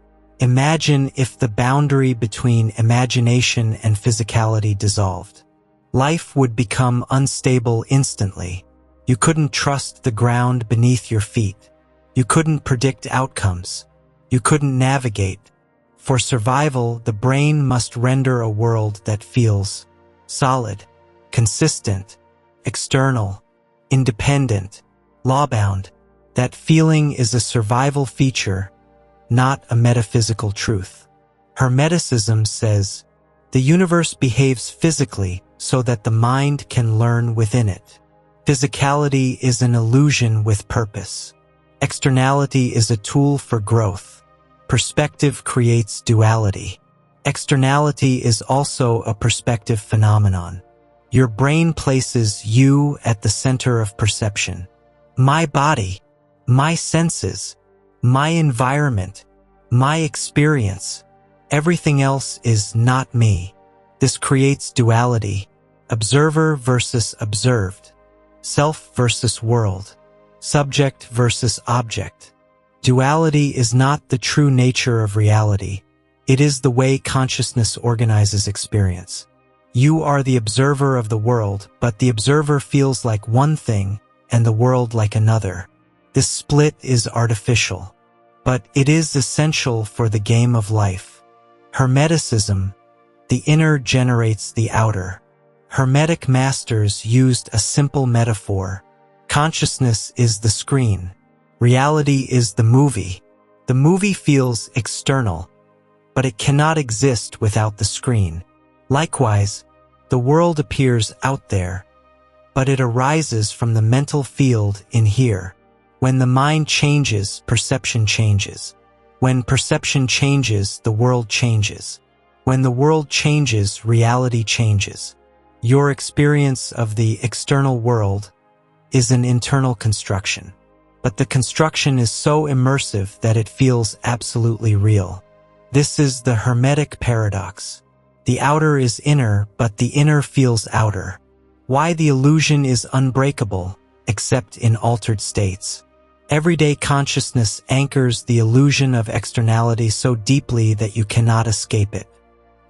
Imagine if the boundary between imagination and physicality dissolved. Life would become unstable instantly. You couldn't trust the ground beneath your feet. You couldn't predict outcomes. You couldn't navigate. For survival, the brain must render a world that feels solid, consistent, external, independent, lawbound. That feeling is a survival feature, not a metaphysical truth. Hermeticism says, the universe behaves physically so that the mind can learn within it. Physicality is an illusion with purpose. Externality is a tool for growth. Perspective creates duality. Externality is also a perspective phenomenon. Your brain places you at the center of perception. My body, my senses, my environment, my experience. Everything else is not me. This creates duality. Observer versus observed. Self versus world. Subject versus object. Duality is not the true nature of reality. It is the way consciousness organizes experience. You are the observer of the world, but the observer feels like one thing and the world like another. This split is artificial, but it is essential for the game of life. Hermeticism, the inner generates the outer. Hermetic masters used a simple metaphor. Consciousness is the screen. Reality is the movie. The movie feels external, but it cannot exist without the screen. Likewise, the world appears out there, but it arises from the mental field in here. When the mind changes, perception changes. When perception changes, the world changes. When the world changes, reality changes. Your experience of the external world is an internal construction. But the construction is so immersive that it feels absolutely real. This is the Hermetic Paradox. The outer is inner, but the inner feels outer. Why the illusion is unbreakable, except in altered states. Everyday consciousness anchors the illusion of externality so deeply that you cannot escape it.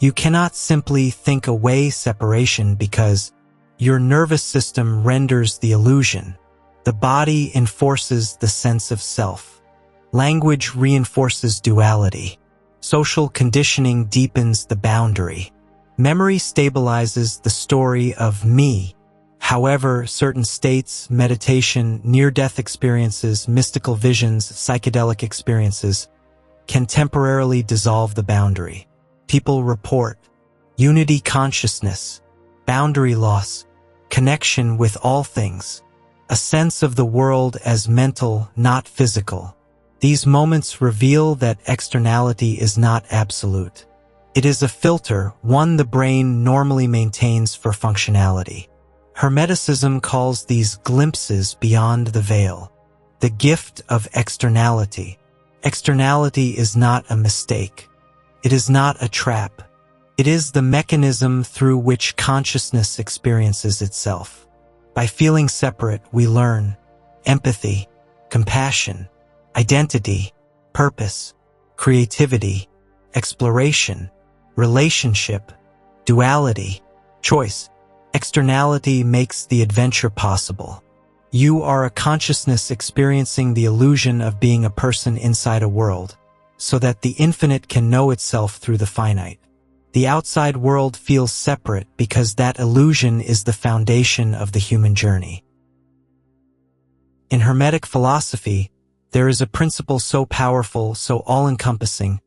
You cannot simply think away separation because your nervous system renders the illusion. The body enforces the sense of self. Language reinforces duality. Social conditioning deepens the boundary. Memory stabilizes the story of me. However, certain states, meditation, near-death experiences, mystical visions, psychedelic experiences, can temporarily dissolve the boundary. People report unity consciousness, boundary loss, connection with all things, a sense of the world as mental, not physical. These moments reveal that externality is not absolute. It is a filter, one the brain normally maintains for functionality. Hermeticism calls these glimpses beyond the veil the gift of externality. Externality is not a mistake. It is not a trap. It is the mechanism through which consciousness experiences itself. By feeling separate, we learn empathy, compassion, identity, purpose, creativity, exploration, relationship, duality, choice. Externality makes the adventure possible. You are a consciousness experiencing the illusion of being a person inside a world, so that the infinite can know itself through the finite. The outside world feels separate because that illusion is the foundation of the human journey. In Hermetic philosophy, there is a principle so powerful, so all-encompassing,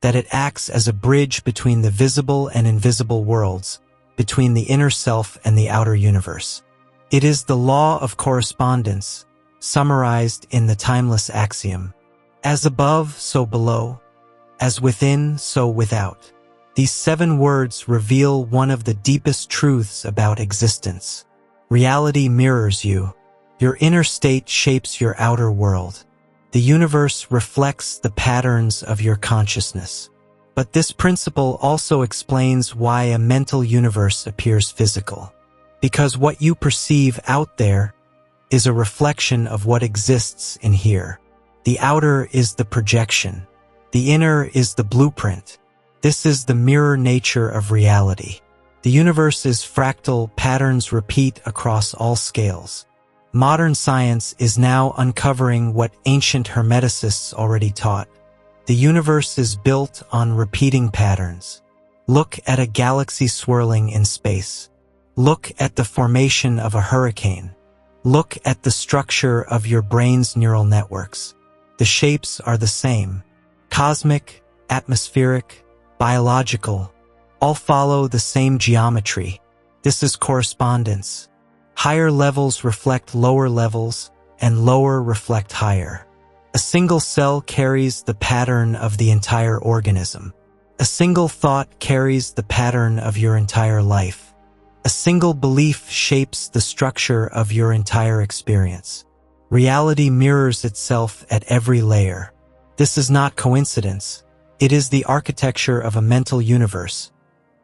that it acts as a bridge between the visible and invisible worlds, between the inner self and the outer universe. It is the law of correspondence, summarized in the timeless axiom, as above, so below, as within, so without. These 7 words reveal one of the deepest truths about existence. Reality mirrors you. Your inner state shapes your outer world. The universe reflects the patterns of your consciousness. But this principle also explains why a mental universe appears physical. Because what you perceive out there is a reflection of what exists in here. The outer is the projection. The inner is the blueprint. This is the mirror nature of reality. The universe is fractal, patterns repeat across all scales. Modern science is now uncovering what ancient Hermeticists already taught. The universe is built on repeating patterns. Look at a galaxy swirling in space. Look at the formation of a hurricane. Look at the structure of your brain's neural networks. The shapes are the same. Cosmic, atmospheric, biological, all follow the same geometry. This is correspondence. Higher levels reflect lower levels, and lower reflect higher. A single cell carries the pattern of the entire organism. A single thought carries the pattern of your entire life. A single belief shapes the structure of your entire experience. Reality mirrors itself at every layer. This is not coincidence. It is the architecture of a mental universe,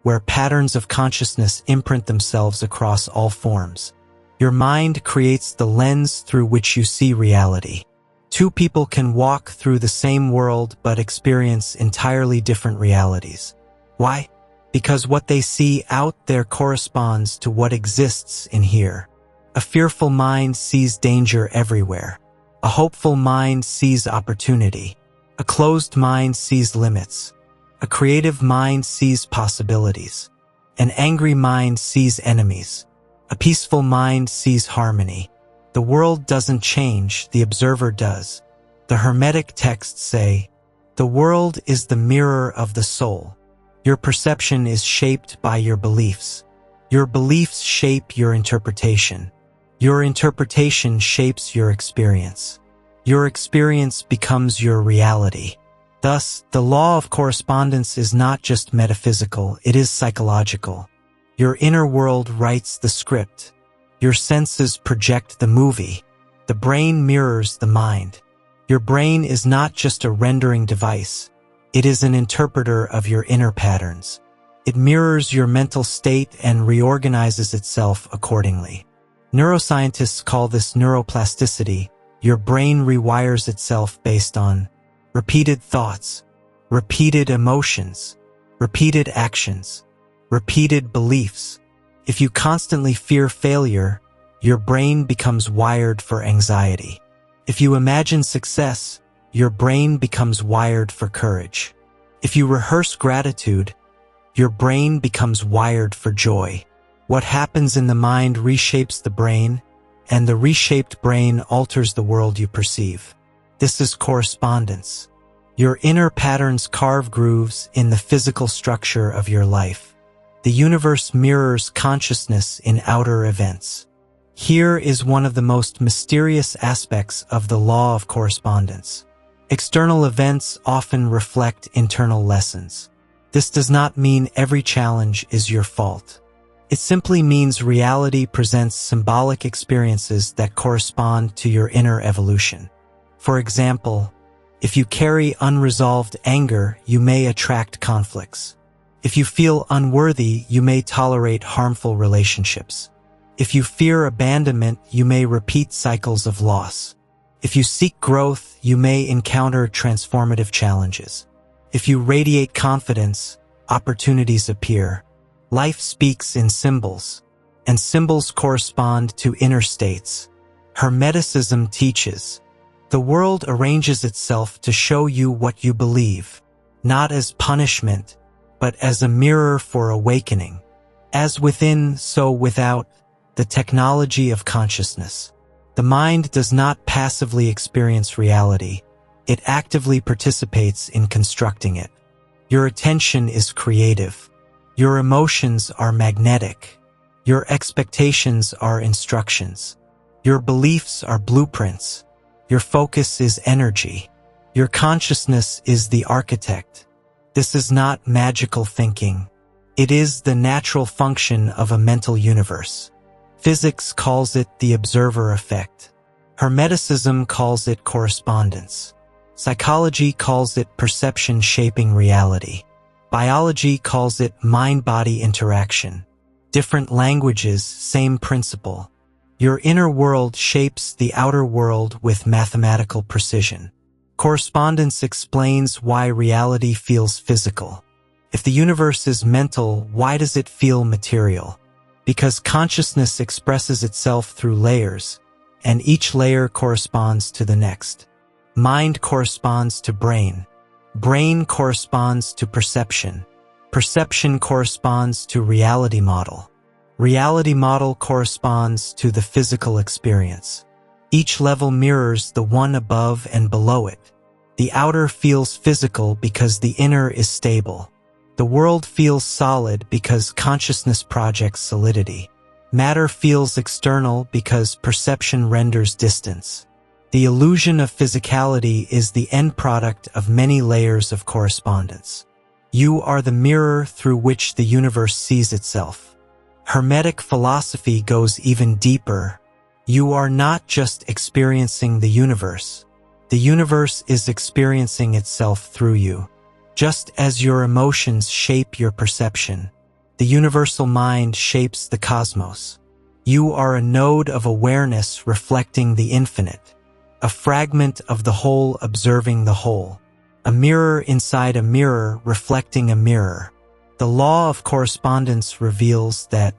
where patterns of consciousness imprint themselves across all forms. Your mind creates the lens through which you see reality. 2 people can walk through the same world but experience entirely different realities. Why? Because what they see out there corresponds to what exists in here. A fearful mind sees danger everywhere. A hopeful mind sees opportunity. A closed mind sees limits. A creative mind sees possibilities. An angry mind sees enemies. A peaceful mind sees harmony. The world doesn't change, the observer does. The Hermetic texts say, "The world is the mirror of the soul." Your perception is shaped by your beliefs. Your beliefs shape your interpretation. Your interpretation shapes your experience. Your experience becomes your reality. Thus, the law of correspondence is not just metaphysical, it is psychological. Your inner world writes the script. Your senses project the movie. The brain mirrors the mind. Your brain is not just a rendering device. It is an interpreter of your inner patterns. It mirrors your mental state and reorganizes itself accordingly. Neuroscientists call this neuroplasticity. Your brain rewires itself based on repeated thoughts, repeated emotions, repeated actions, repeated beliefs. If you constantly fear failure, your brain becomes wired for anxiety. If you imagine success, your brain becomes wired for courage. If you rehearse gratitude, your brain becomes wired for joy. What happens in the mind reshapes the brain, and the reshaped brain alters the world you perceive. This is correspondence. Your inner patterns carve grooves in the physical structure of your life. The universe mirrors consciousness in outer events. Here is one of the most mysterious aspects of the law of correspondence. External events often reflect internal lessons. This does not mean every challenge is your fault. It simply means reality presents symbolic experiences that correspond to your inner evolution. For example, if you carry unresolved anger, you may attract conflicts. If you feel unworthy, you may tolerate harmful relationships. If you fear abandonment, you may repeat cycles of loss. If you seek growth, you may encounter transformative challenges. If you radiate confidence, opportunities appear. Life speaks in symbols, and symbols correspond to inner states. Hermeticism teaches, the world arranges itself to show you what you believe, not as punishment, but as a mirror for awakening. As within, so without, the technology of consciousness. The mind does not passively experience reality. It actively participates in constructing it. Your attention is creative. Your emotions are magnetic. Your expectations are instructions. Your beliefs are blueprints. Your focus is energy. Your consciousness is the architect. This is not magical thinking. It is the natural function of a mental universe. Physics calls it the observer effect. Hermeticism calls it correspondence. Psychology calls it perception shaping reality. Biology calls it mind-body interaction. Different languages, same principle. Your inner world shapes the outer world with mathematical precision. Correspondence explains why reality feels physical. If the universe is mental, why does it feel material? Because consciousness expresses itself through layers, and each layer corresponds to the next. Mind corresponds to brain. Brain corresponds to perception. Perception corresponds to reality model. Reality model corresponds to the physical experience. Each level mirrors the one above and below it. The outer feels physical because the inner is stable. The world feels solid because consciousness projects solidity. Matter feels external because perception renders distance. The illusion of physicality is the end product of many layers of correspondence. You are the mirror through which the universe sees itself. Hermetic philosophy goes even deeper. You are not just experiencing the universe. The universe is experiencing itself through you. Just as your emotions shape your perception, the universal mind shapes the cosmos. You are a node of awareness reflecting the infinite, a fragment of the whole observing the whole, a mirror inside a mirror reflecting a mirror. The law of correspondence reveals that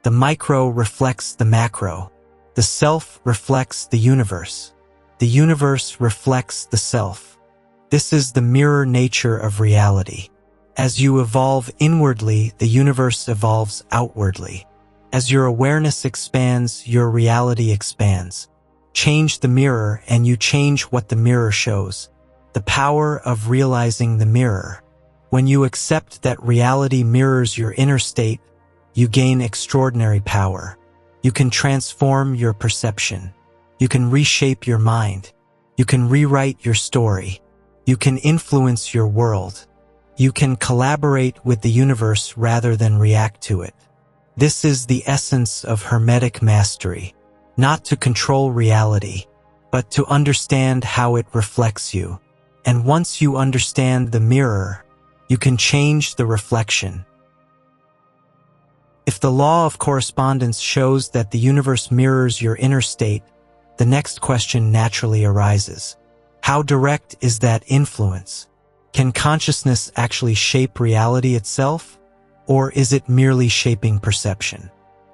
the micro reflects the macro, the self reflects the universe reflects the self. This is the mirror nature of reality. As you evolve inwardly, the universe evolves outwardly. As your awareness expands, your reality expands. Change the mirror and you change what the mirror shows. The power of realizing the mirror. When you accept that reality mirrors your inner state, you gain extraordinary power. You can transform your perception. You can reshape your mind. You can rewrite your story. You can influence your world. You can collaborate with the universe rather than react to it. This is the essence of Hermetic mastery. Not to control reality, but to understand how it reflects you. And once you understand the mirror, you can change the reflection. If the law of correspondence shows that the universe mirrors your inner state, the next question naturally arises. How direct is that influence? Can consciousness actually shape reality itself, or is it merely shaping perception?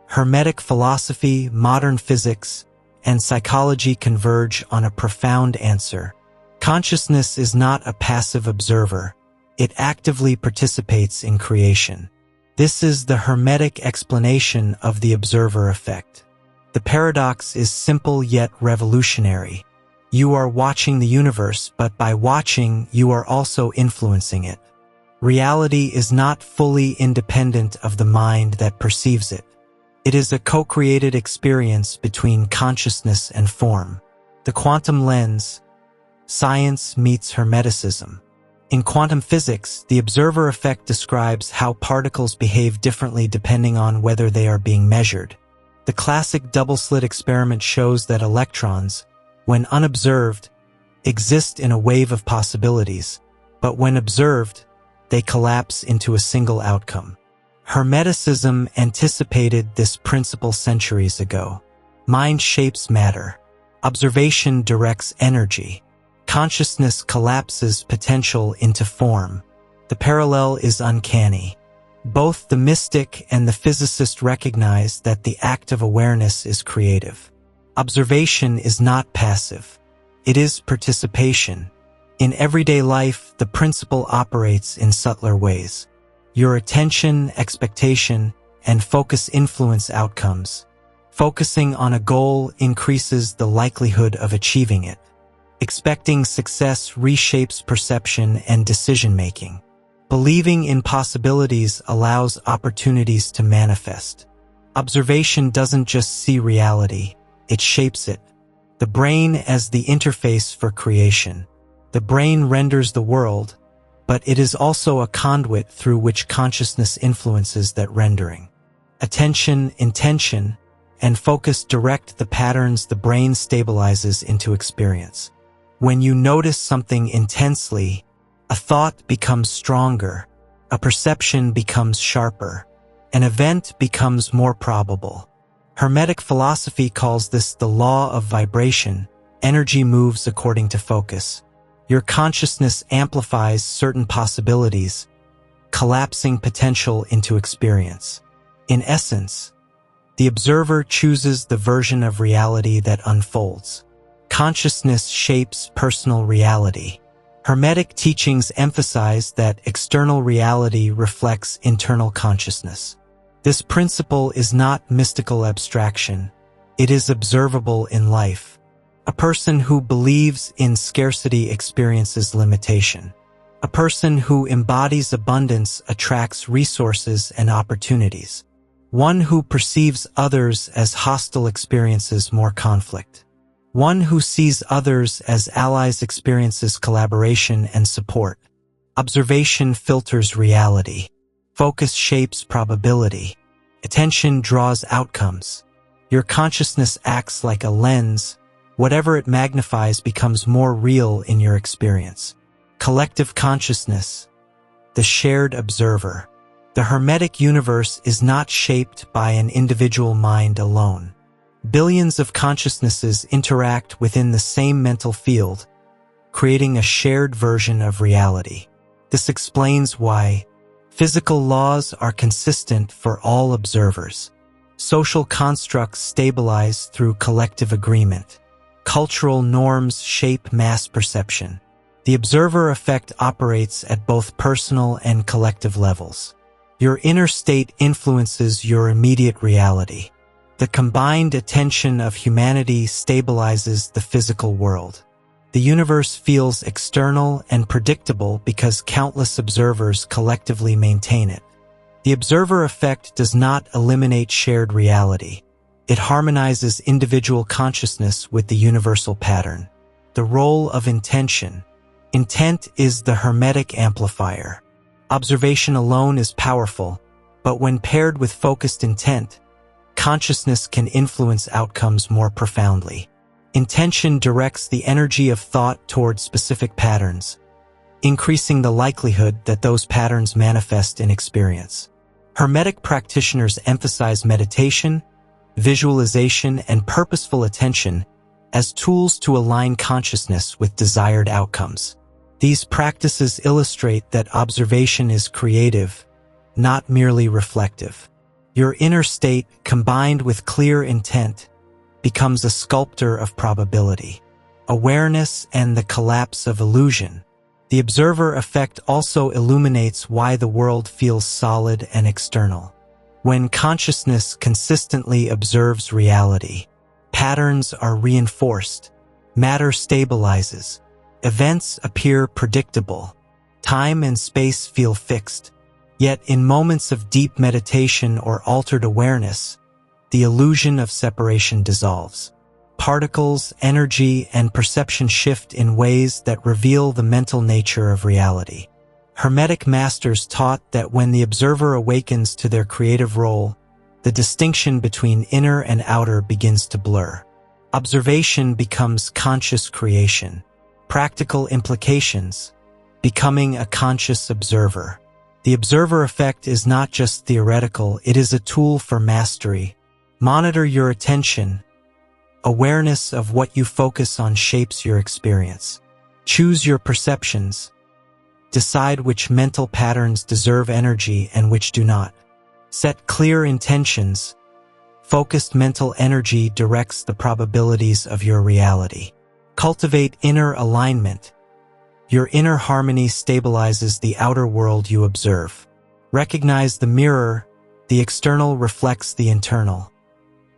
Hermetic philosophy, modern physics, and psychology converge on a profound answer. Consciousness is not a passive observer. It actively participates in creation. This is the Hermetic explanation of the observer effect. The paradox is simple yet revolutionary. You are watching the universe, but by watching, you are also influencing it. Reality is not fully independent of the mind that perceives it. It is a co-created experience between consciousness and form. The quantum lens, science meets Hermeticism. In quantum physics, the observer effect describes how particles behave differently depending on whether they are being measured. The classic double-slit experiment shows that electrons, when unobserved, exist in a wave of possibilities, but when observed, they collapse into a single outcome. Hermeticism anticipated this principle centuries ago. Mind shapes matter. Observation directs energy. Consciousness collapses potential into form. The parallel is uncanny. Both the mystic and the physicist recognize that the act of awareness is creative. Observation is not passive. It is participation. In everyday life, the principle operates in subtler ways. Your attention, expectation, and focus influence outcomes. Focusing on a goal increases the likelihood of achieving it. Expecting success reshapes perception and decision-making. Believing in possibilities allows opportunities to manifest. Observation doesn't just see reality, it shapes it. The brain as the interface for creation. The brain renders the world, but it is also a conduit through which consciousness influences that rendering. Attention, intention, and focus direct the patterns the brain stabilizes into experience. When you notice something intensely, a thought becomes stronger, a perception becomes sharper, an event becomes more probable. Hermetic philosophy calls this the law of vibration. Energy moves according to focus. Your consciousness amplifies certain possibilities, collapsing potential into experience. In essence, the observer chooses the version of reality that unfolds. Consciousness shapes personal reality. Hermetic teachings emphasize that external reality reflects internal consciousness. This principle is not mystical abstraction. It is observable in life. A person who believes in scarcity experiences limitation. A person who embodies abundance attracts resources and opportunities. One who perceives others as hostile experiences more conflict. One who sees others as allies experiences collaboration and support. Observation filters reality. Focus shapes probability. Attention draws outcomes. Your consciousness acts like a lens. Whatever it magnifies becomes more real in your experience. Collective consciousness. The shared observer. The Hermetic universe is not shaped by an individual mind alone. Billions of consciousnesses interact within the same mental field, creating a shared version of reality. This explains why physical laws are consistent for all observers. Social constructs stabilize through collective agreement. Cultural norms shape mass perception. The observer effect operates at both personal and collective levels. Your inner state influences your immediate reality. The combined attention of humanity stabilizes the physical world. The universe feels external and predictable because countless observers collectively maintain it. The observer effect does not eliminate shared reality. It harmonizes individual consciousness with the universal pattern. The role of intention. Intent is the Hermetic amplifier. Observation alone is powerful, but when paired with focused intent, consciousness can influence outcomes more profoundly. Intention directs the energy of thought toward specific patterns, increasing the likelihood that those patterns manifest in experience. Hermetic practitioners emphasize meditation, visualization, and purposeful attention as tools to align consciousness with desired outcomes. These practices illustrate that observation is creative, not merely reflective. Your inner state, combined with clear intent, becomes a sculptor of probability, awareness, and the collapse of illusion. The observer effect also illuminates why the world feels solid and external. When consciousness consistently observes reality, patterns are reinforced, matter stabilizes, events appear predictable, time and space feel fixed. Yet in moments of deep meditation or altered awareness, the illusion of separation dissolves. Particles, energy, and perception shift in ways that reveal the mental nature of reality. Hermetic masters taught that when the observer awakens to their creative role, the distinction between inner and outer begins to blur. Observation becomes conscious creation. Practical implications: becoming a conscious observer. The observer effect is not just theoretical, it is a tool for mastery. Monitor your attention. Awareness of what you focus on shapes your experience. Choose your perceptions. Decide which mental patterns deserve energy and which do not. Set clear intentions. Focused mental energy directs the probabilities of your reality. Cultivate inner alignment. Your inner harmony stabilizes the outer world you observe. Recognize the mirror. The external reflects the internal.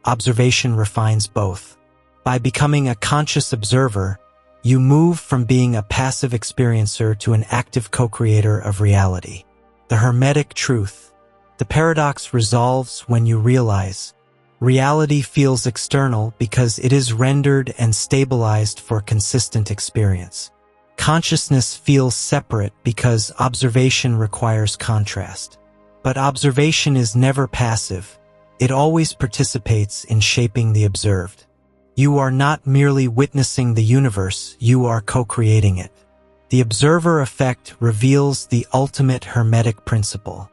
Observation refines both. By becoming a conscious observer, you move from being a passive experiencer to an active co-creator of reality. The Hermetic truth. The paradox resolves when you realize reality feels external because it is rendered and stabilized for consistent experience. Consciousness feels separate because observation requires contrast. But observation is never passive. It always participates in shaping the observed. You are not merely witnessing the universe, you are co-creating it. The observer effect reveals the ultimate Hermetic principle.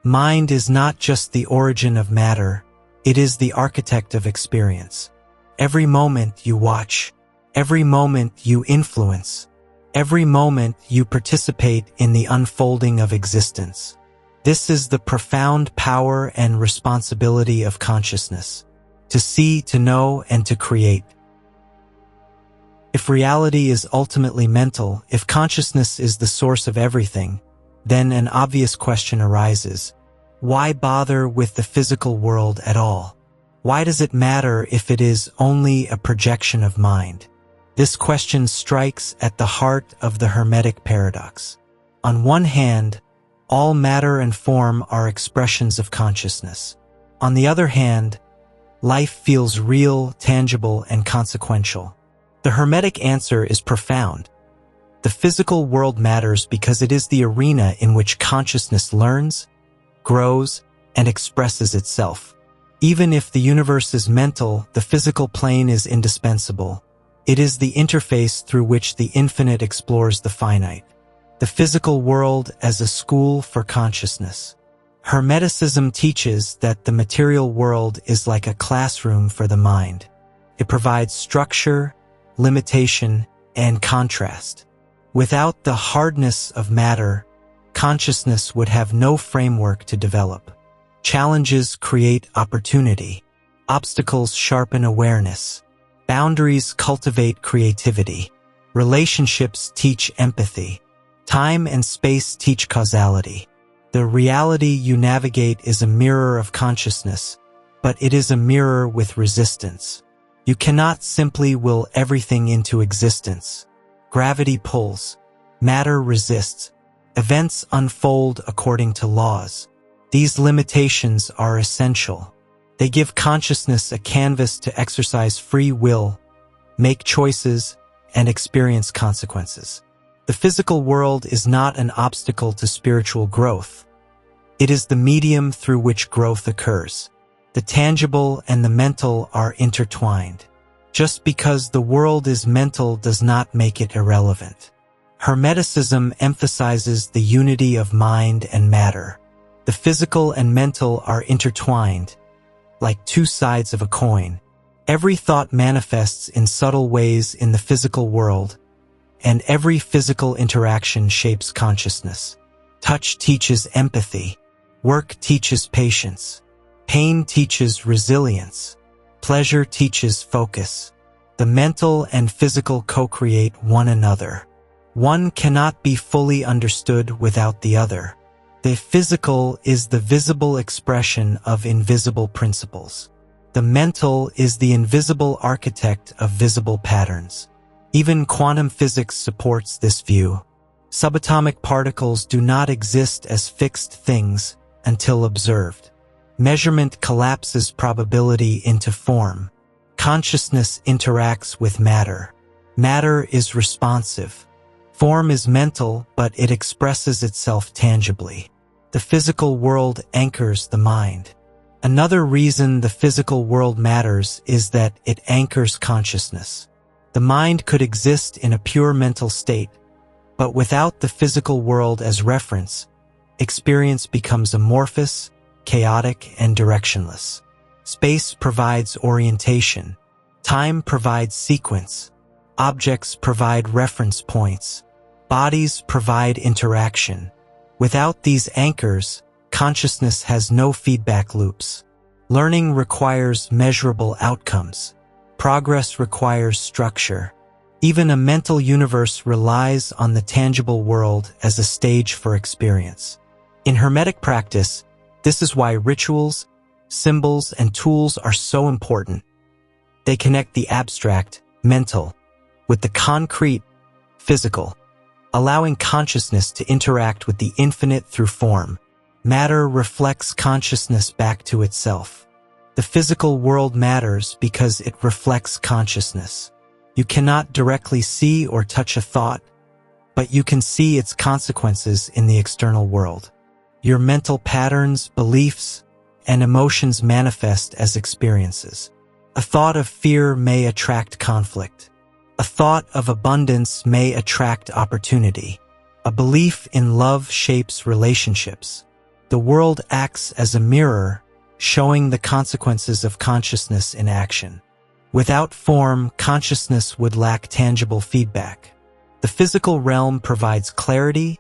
Mind is not just the origin of matter, it is the architect of experience. Every moment you watch, every moment you influence, every moment you participate in the unfolding of existence. This is the profound power and responsibility of consciousness: to see, to know, and to create. If reality is ultimately mental, if consciousness is the source of everything, then an obvious question arises. Why bother with the physical world at all? Why does it matter if it is only a projection of mind? This question strikes at the heart of the Hermetic Paradox. On one hand, all matter and form are expressions of consciousness. On the other hand, life feels real, tangible, and consequential. The Hermetic answer is profound. The physical world matters because it is the arena in which consciousness learns, grows, and expresses itself. Even if the universe is mental, the physical plane is indispensable. It is the interface through which the infinite explores the finite. The physical world as a school for consciousness. Hermeticism teaches that the material world is like a classroom for the mind. It provides structure, limitation, and contrast. Without the hardness of matter, consciousness would have no framework to develop. Challenges create opportunity. Obstacles sharpen awareness. Boundaries cultivate creativity. Relationships teach empathy. Time and space teach causality. The reality you navigate is a mirror of consciousness, but it is a mirror with resistance. You cannot simply will everything into existence. Gravity pulls. Matter resists. Events unfold according to laws. These limitations are essential. They give consciousness a canvas to exercise free will, make choices, and experience consequences. The physical world is not an obstacle to spiritual growth. It is the medium through which growth occurs. The tangible and the mental are intertwined. Just because the world is mental does not make it irrelevant. Hermeticism emphasizes the unity of mind and matter. The physical and mental are intertwined, like two sides of a coin. Every thought manifests in subtle ways in the physical world, and every physical interaction shapes consciousness. Touch teaches empathy. Work teaches patience. Pain teaches resilience. Pleasure teaches focus. The mental and physical co-create one another. One cannot be fully understood without the other. The physical is the visible expression of invisible principles. The mental is the invisible architect of visible patterns. Even quantum physics supports this view. Subatomic particles do not exist as fixed things until observed. Measurement collapses probability into form. Consciousness interacts with matter. Matter is responsive. Form is mental, but it expresses itself tangibly. The physical world anchors the mind. Another reason the physical world matters is that it anchors consciousness. The mind could exist in a pure mental state, but without the physical world as reference, experience becomes amorphous, chaotic, and directionless. Space provides orientation. Time provides sequence. Objects provide reference points. Bodies provide interaction. Without these anchors, consciousness has no feedback loops. Learning requires measurable outcomes. Progress requires structure. Even a mental universe relies on the tangible world as a stage for experience. In Hermetic practice, this is why rituals, symbols, and tools are so important. They connect the abstract, mental, with the concrete, physical, allowing consciousness to interact with the infinite through form. Matter reflects consciousness back to itself. The physical world matters because it reflects consciousness. You cannot directly see or touch a thought, but you can see its consequences in the external world. Your mental patterns, beliefs, and emotions manifest as experiences. A thought of fear may attract conflict. A thought of abundance may attract opportunity. A belief in love shapes relationships. The world acts as a mirror, showing the consequences of consciousness in action. Without form, consciousness would lack tangible feedback. The physical realm provides clarity,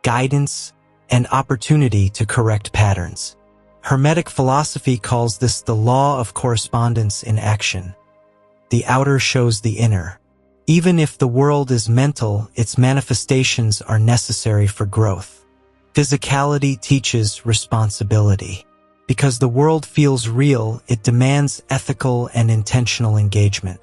guidance, and opportunity to correct patterns. Hermetic philosophy calls this the law of correspondence in action. The outer shows the inner. Even if the world is mental, its manifestations are necessary for growth. Physicality teaches responsibility. Because the world feels real, it demands ethical and intentional engagement.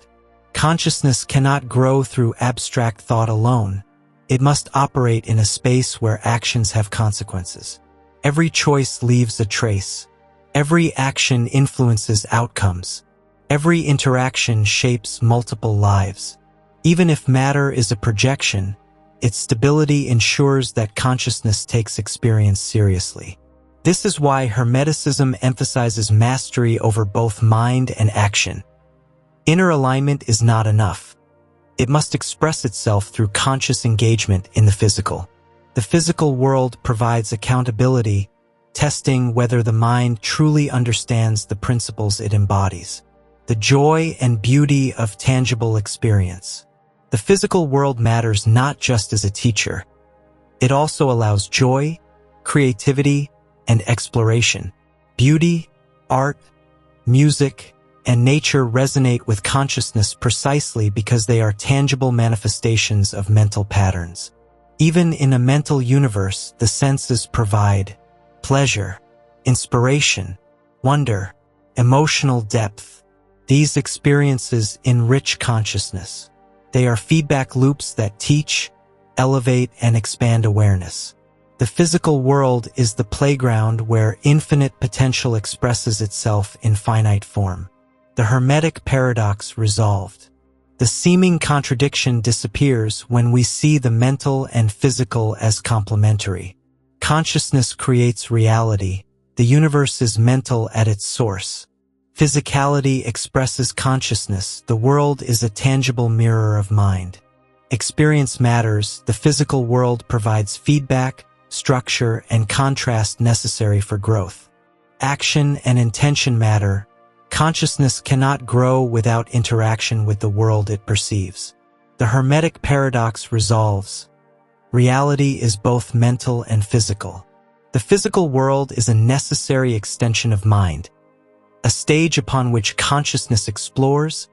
Consciousness cannot grow through abstract thought alone. It must operate in a space where actions have consequences. Every choice leaves a trace. Every action influences outcomes. Every interaction shapes multiple lives. Even if matter is a projection, its stability ensures that consciousness takes experience seriously. This is why Hermeticism emphasizes mastery over both mind and action. Inner alignment is not enough. It must express itself through conscious engagement in the physical. The physical world provides accountability, testing whether the mind truly understands the principles it embodies. The joy and beauty of tangible experience. The physical world matters not just as a teacher. It also allows joy, creativity, and exploration. Beauty, art, music, and nature resonate with consciousness precisely because they are tangible manifestations of mental patterns. Even in a mental universe, the senses provide pleasure, inspiration, wonder, emotional depth. These experiences enrich consciousness. They are feedback loops that teach, elevate, and expand awareness. The physical world is the playground where infinite potential expresses itself in finite form. The Hermetic Paradox resolved. The seeming contradiction disappears when we see the mental and physical as complementary. Consciousness creates reality. The universe is mental at its source. Physicality expresses consciousness. The world is a tangible mirror of mind. Experience matters. The physical world provides feedback, structure, and contrast necessary for growth. Action and intention matter. Consciousness cannot grow without interaction with the world it perceives. The Hermetic Paradox resolves. Reality is both mental and physical. The physical world is a necessary extension of mind, a stage upon which consciousness explores,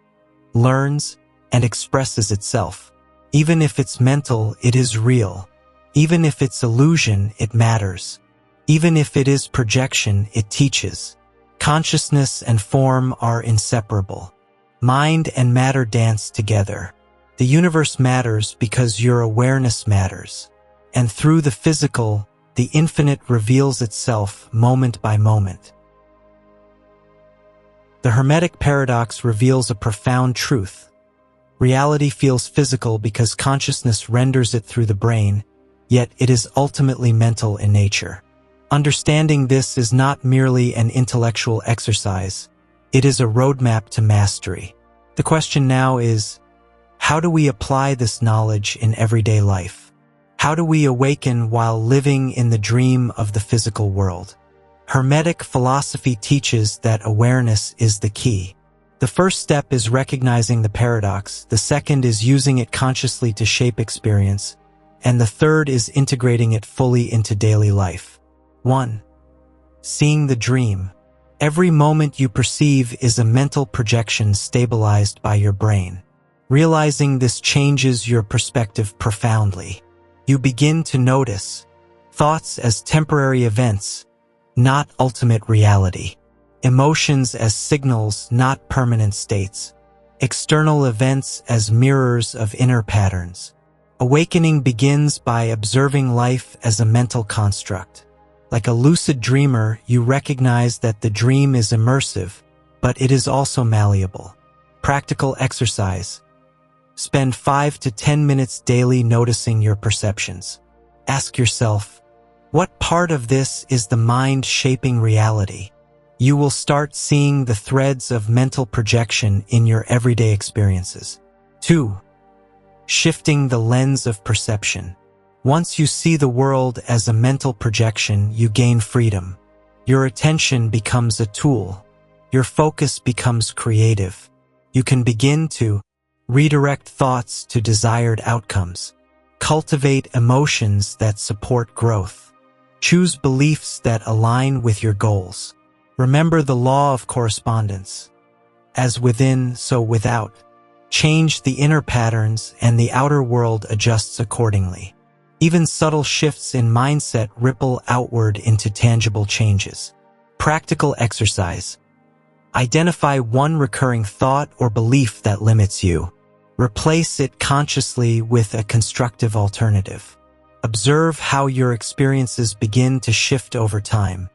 learns, and expresses itself. Even if it's mental, it is real. Even if it's illusion, it matters. Even if it is projection, it teaches. Consciousness and form are inseparable. Mind and matter dance together. The universe matters because your awareness matters. And through the physical, the infinite reveals itself moment by moment. The Hermetic Paradox reveals a profound truth. Reality feels physical because consciousness renders it through the brain, yet it is ultimately mental in nature. Understanding this is not merely an intellectual exercise, it is a roadmap to mastery. The question now is, how do we apply this knowledge in everyday life? How do we awaken while living in the dream of the physical world? Hermetic philosophy teaches that awareness is the key. The first step is recognizing the paradox, the second is using it consciously to shape experience, and the third is integrating it fully into daily life. 1. Seeing the dream. Every moment you perceive is a mental projection stabilized by your brain. Realizing this changes your perspective profoundly. You begin to notice thoughts as temporary events, not ultimate reality. Emotions as signals, not permanent states. External events as mirrors of inner patterns. Awakening begins by observing life as a mental construct. Like a lucid dreamer, you recognize that the dream is immersive, but it is also malleable. Practical exercise. Spend 5 to 10 minutes daily noticing your perceptions. Ask yourself, what part of this is the mind shaping reality? You will start seeing the threads of mental projection in your everyday experiences. 2. Shifting the lens of perception. Once you see the world as a mental projection, you gain freedom. Your attention becomes a tool. Your focus becomes creative. You can begin to redirect thoughts to desired outcomes. Cultivate emotions that support growth. Choose beliefs that align with your goals. Remember the law of correspondence. As within, so without. Change the inner patterns and the outer world adjusts accordingly. Even subtle shifts in mindset ripple outward into tangible changes. Practical exercise. Identify one recurring thought or belief that limits you. Replace it consciously with a constructive alternative. Observe how your experiences begin to shift over time.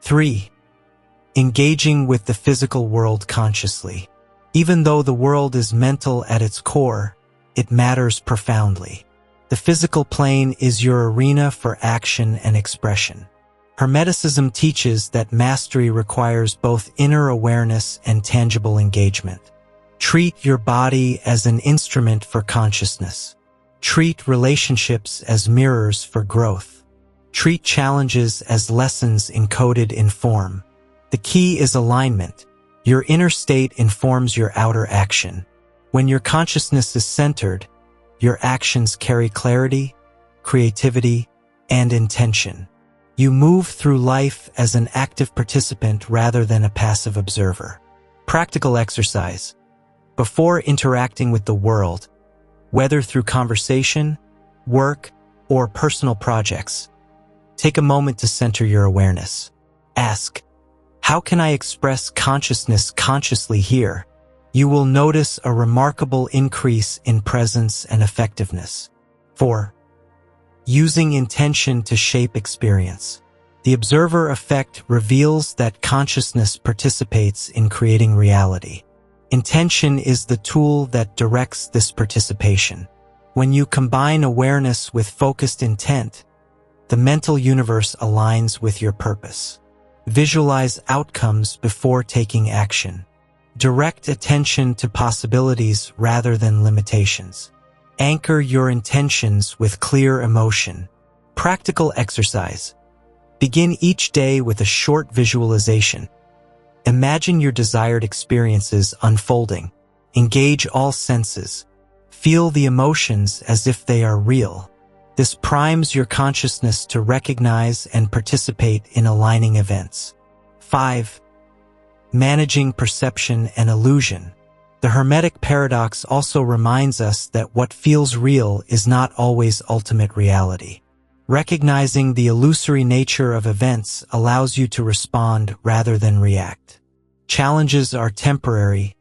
3. Engaging with the physical world consciously. Even though the world is mental at its core, it matters profoundly. The physical plane is your arena for action and expression. Hermeticism teaches that mastery requires both inner awareness and tangible engagement. Treat your body as an instrument for consciousness. Treat relationships as mirrors for growth. Treat challenges as lessons encoded in form. The key is alignment. Your inner state informs your outer action. When your consciousness is centered, your actions carry clarity, creativity, and intention. You move through life as an active participant rather than a passive observer. Practical exercise. Before interacting with the world, whether through conversation, work, or personal projects, take a moment to center your awareness. Ask, how can I express consciousness consciously here? You will notice a remarkable increase in presence and effectiveness. 4. Using intention to shape experience. The observer effect reveals that consciousness participates in creating reality. Intention is the tool that directs this participation. When you combine awareness with focused intent, the mental universe aligns with your purpose. Visualize outcomes before taking action. Direct attention to possibilities rather than limitations. Anchor your intentions with clear emotion. Practical exercise. Begin each day with a short visualization. Imagine your desired experiences unfolding. Engage all senses. Feel the emotions as if they are real. This primes your consciousness to recognize and participate in aligning events. 5. Managing perception and illusion. The Hermetic Paradox also reminds us that what feels real is not always ultimate reality. Recognizing the illusory nature of events allows you to respond rather than react. Challenges are temporary,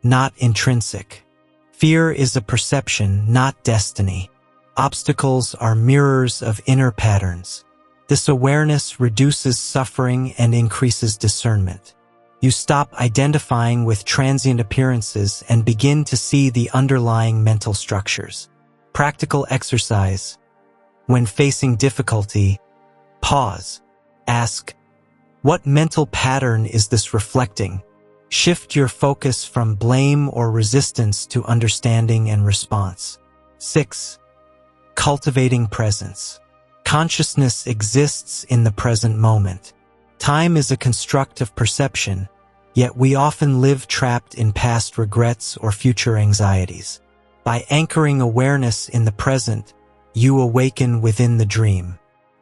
not intrinsic. Fear is a perception, not destiny. Obstacles are mirrors of inner patterns. This awareness reduces suffering and increases discernment. You stop identifying with transient appearances and begin to see the underlying mental structures. Practical exercise. When facing difficulty, pause. Ask, what mental pattern is this reflecting? Shift your focus from blame or resistance to understanding and response. 6. Cultivating presence. Consciousness exists in the present moment. Time is a construct of perception, yet we often live trapped in past regrets or future anxieties. By anchoring awareness in the present, you awaken within the dream.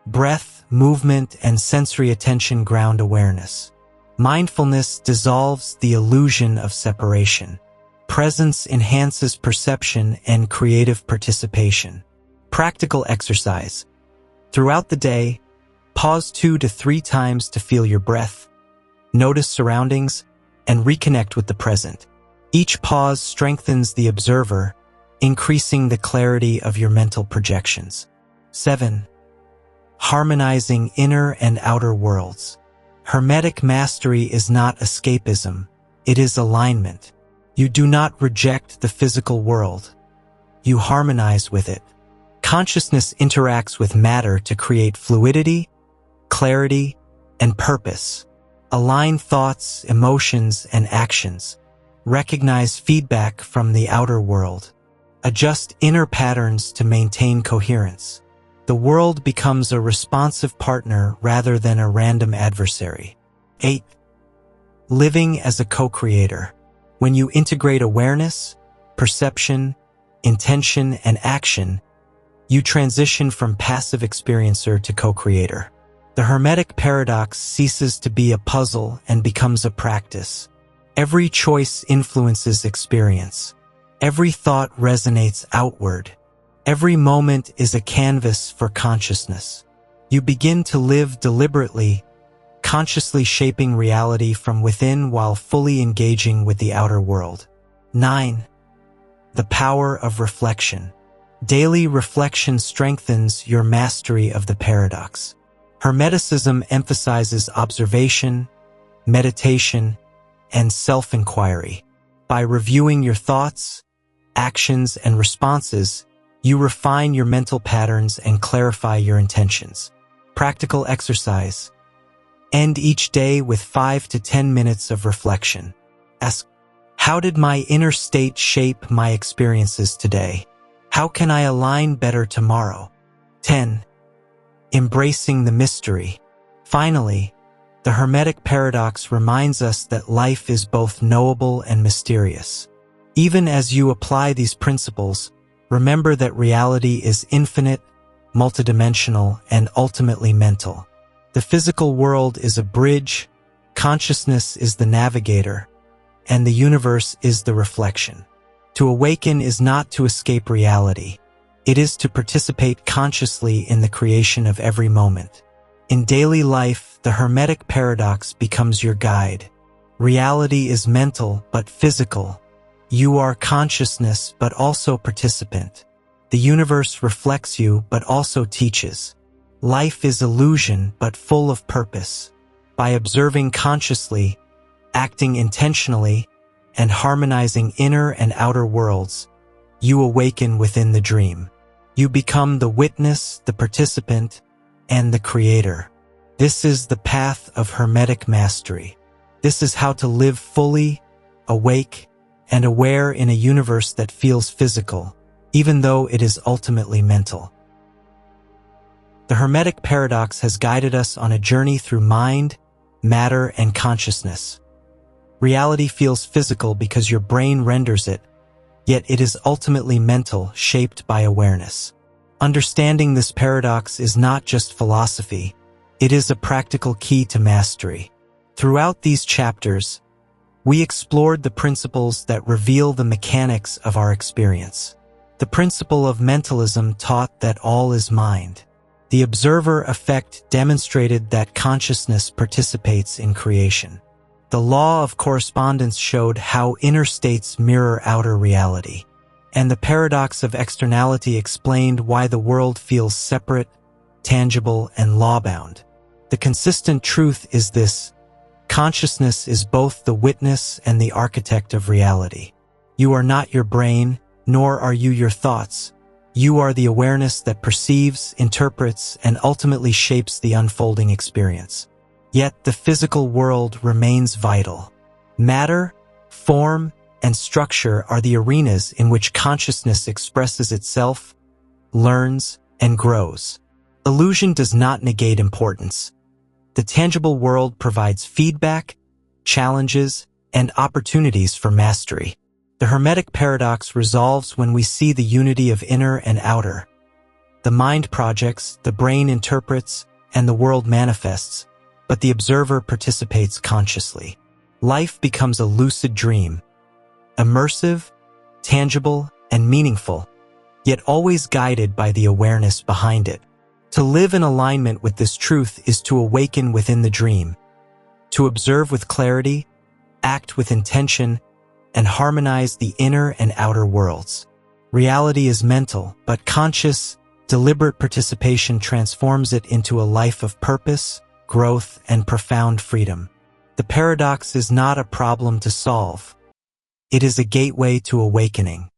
Breath, movement, and sensory attention ground awareness. Mindfulness dissolves the illusion of separation. Presence enhances perception and creative participation. Practical exercise. Throughout the day, pause 2 to 3 times to feel your breath, notice surroundings, and reconnect with the present. Each pause strengthens the observer, increasing the clarity of your mental projections. 7. Harmonizing inner and outer worlds. Hermetic mastery is not escapism, it is alignment. You do not reject the physical world. You harmonize with it. Consciousness interacts with matter to create fluidity, clarity, and purpose. Align thoughts, emotions, and actions. Recognize feedback from the outer world. Adjust inner patterns to maintain coherence. The world becomes a responsive partner rather than a random adversary. 8. Living as a co-creator. When you integrate awareness, perception, intention, and action, you transition from passive experiencer to co-creator. The Hermetic Paradox ceases to be a puzzle and becomes a practice. Every choice influences experience. Every thought resonates outward. Every moment is a canvas for consciousness. You begin to live deliberately, consciously shaping reality from within while fully engaging with the outer world. 9. The power of reflection. Daily reflection strengthens your mastery of the paradox. Hermeticism emphasizes observation, meditation, and self-inquiry. By reviewing your thoughts, actions, and responses, you refine your mental patterns and clarify your intentions. Practical exercise. End each day with 5 to 10 minutes of reflection. Ask, how did my inner state shape my experiences today? How can I align better tomorrow? 10. Embracing the mystery. Finally, the Hermetic Paradox reminds us that life is both knowable and mysterious. Even as you apply these principles, remember that reality is infinite, multidimensional, and ultimately mental. The physical world is a bridge, consciousness is the navigator, and the universe is the reflection. To awaken is not to escape reality. It is to participate consciously in the creation of every moment. In daily life, the Hermetic Paradox becomes your guide. Reality is mental but physical. You are consciousness but also participant. The universe reflects you but also teaches. Life is illusion but full of purpose. By observing consciously, acting intentionally, and harmonizing inner and outer worlds, you awaken within the dream. You become the witness, the participant, and the creator. This is the path of Hermetic mastery. This is how to live fully, awake, and aware in a universe that feels physical, even though it is ultimately mental. The Hermetic Paradox has guided us on a journey through mind, matter, and consciousness. Reality feels physical because your brain renders it, yet it is ultimately mental, shaped by awareness. Understanding this paradox is not just philosophy, it is a practical key to mastery. Throughout these chapters, we explored the principles that reveal the mechanics of our experience. The principle of mentalism taught that all is mind. The observer effect demonstrated that consciousness participates in creation. The law of correspondence showed how inner states mirror outer reality. And the paradox of externality explained why the world feels separate, tangible, and law-bound. The consistent truth is this: consciousness is both the witness and the architect of reality. You are not your brain, nor are you your thoughts. You are the awareness that perceives, interprets, and ultimately shapes the unfolding experience. Yet the physical world remains vital. Matter, form, and structure are the arenas in which consciousness expresses itself, learns, and grows. Illusion does not negate importance. The tangible world provides feedback, challenges, and opportunities for mastery. The Hermetic Paradox resolves when we see the unity of inner and outer. The mind projects, the brain interprets, and the world manifests, but the observer participates consciously. Life becomes a lucid dream, immersive, tangible, and meaningful, yet always guided by the awareness behind it. To live in alignment with this truth is to awaken within the dream, to observe with clarity, act with intention, and harmonize the inner and outer worlds. Reality is mental, but conscious, deliberate participation transforms it into a life of purpose, growth, and profound freedom. The paradox is not a problem to solve. It is a gateway to awakening.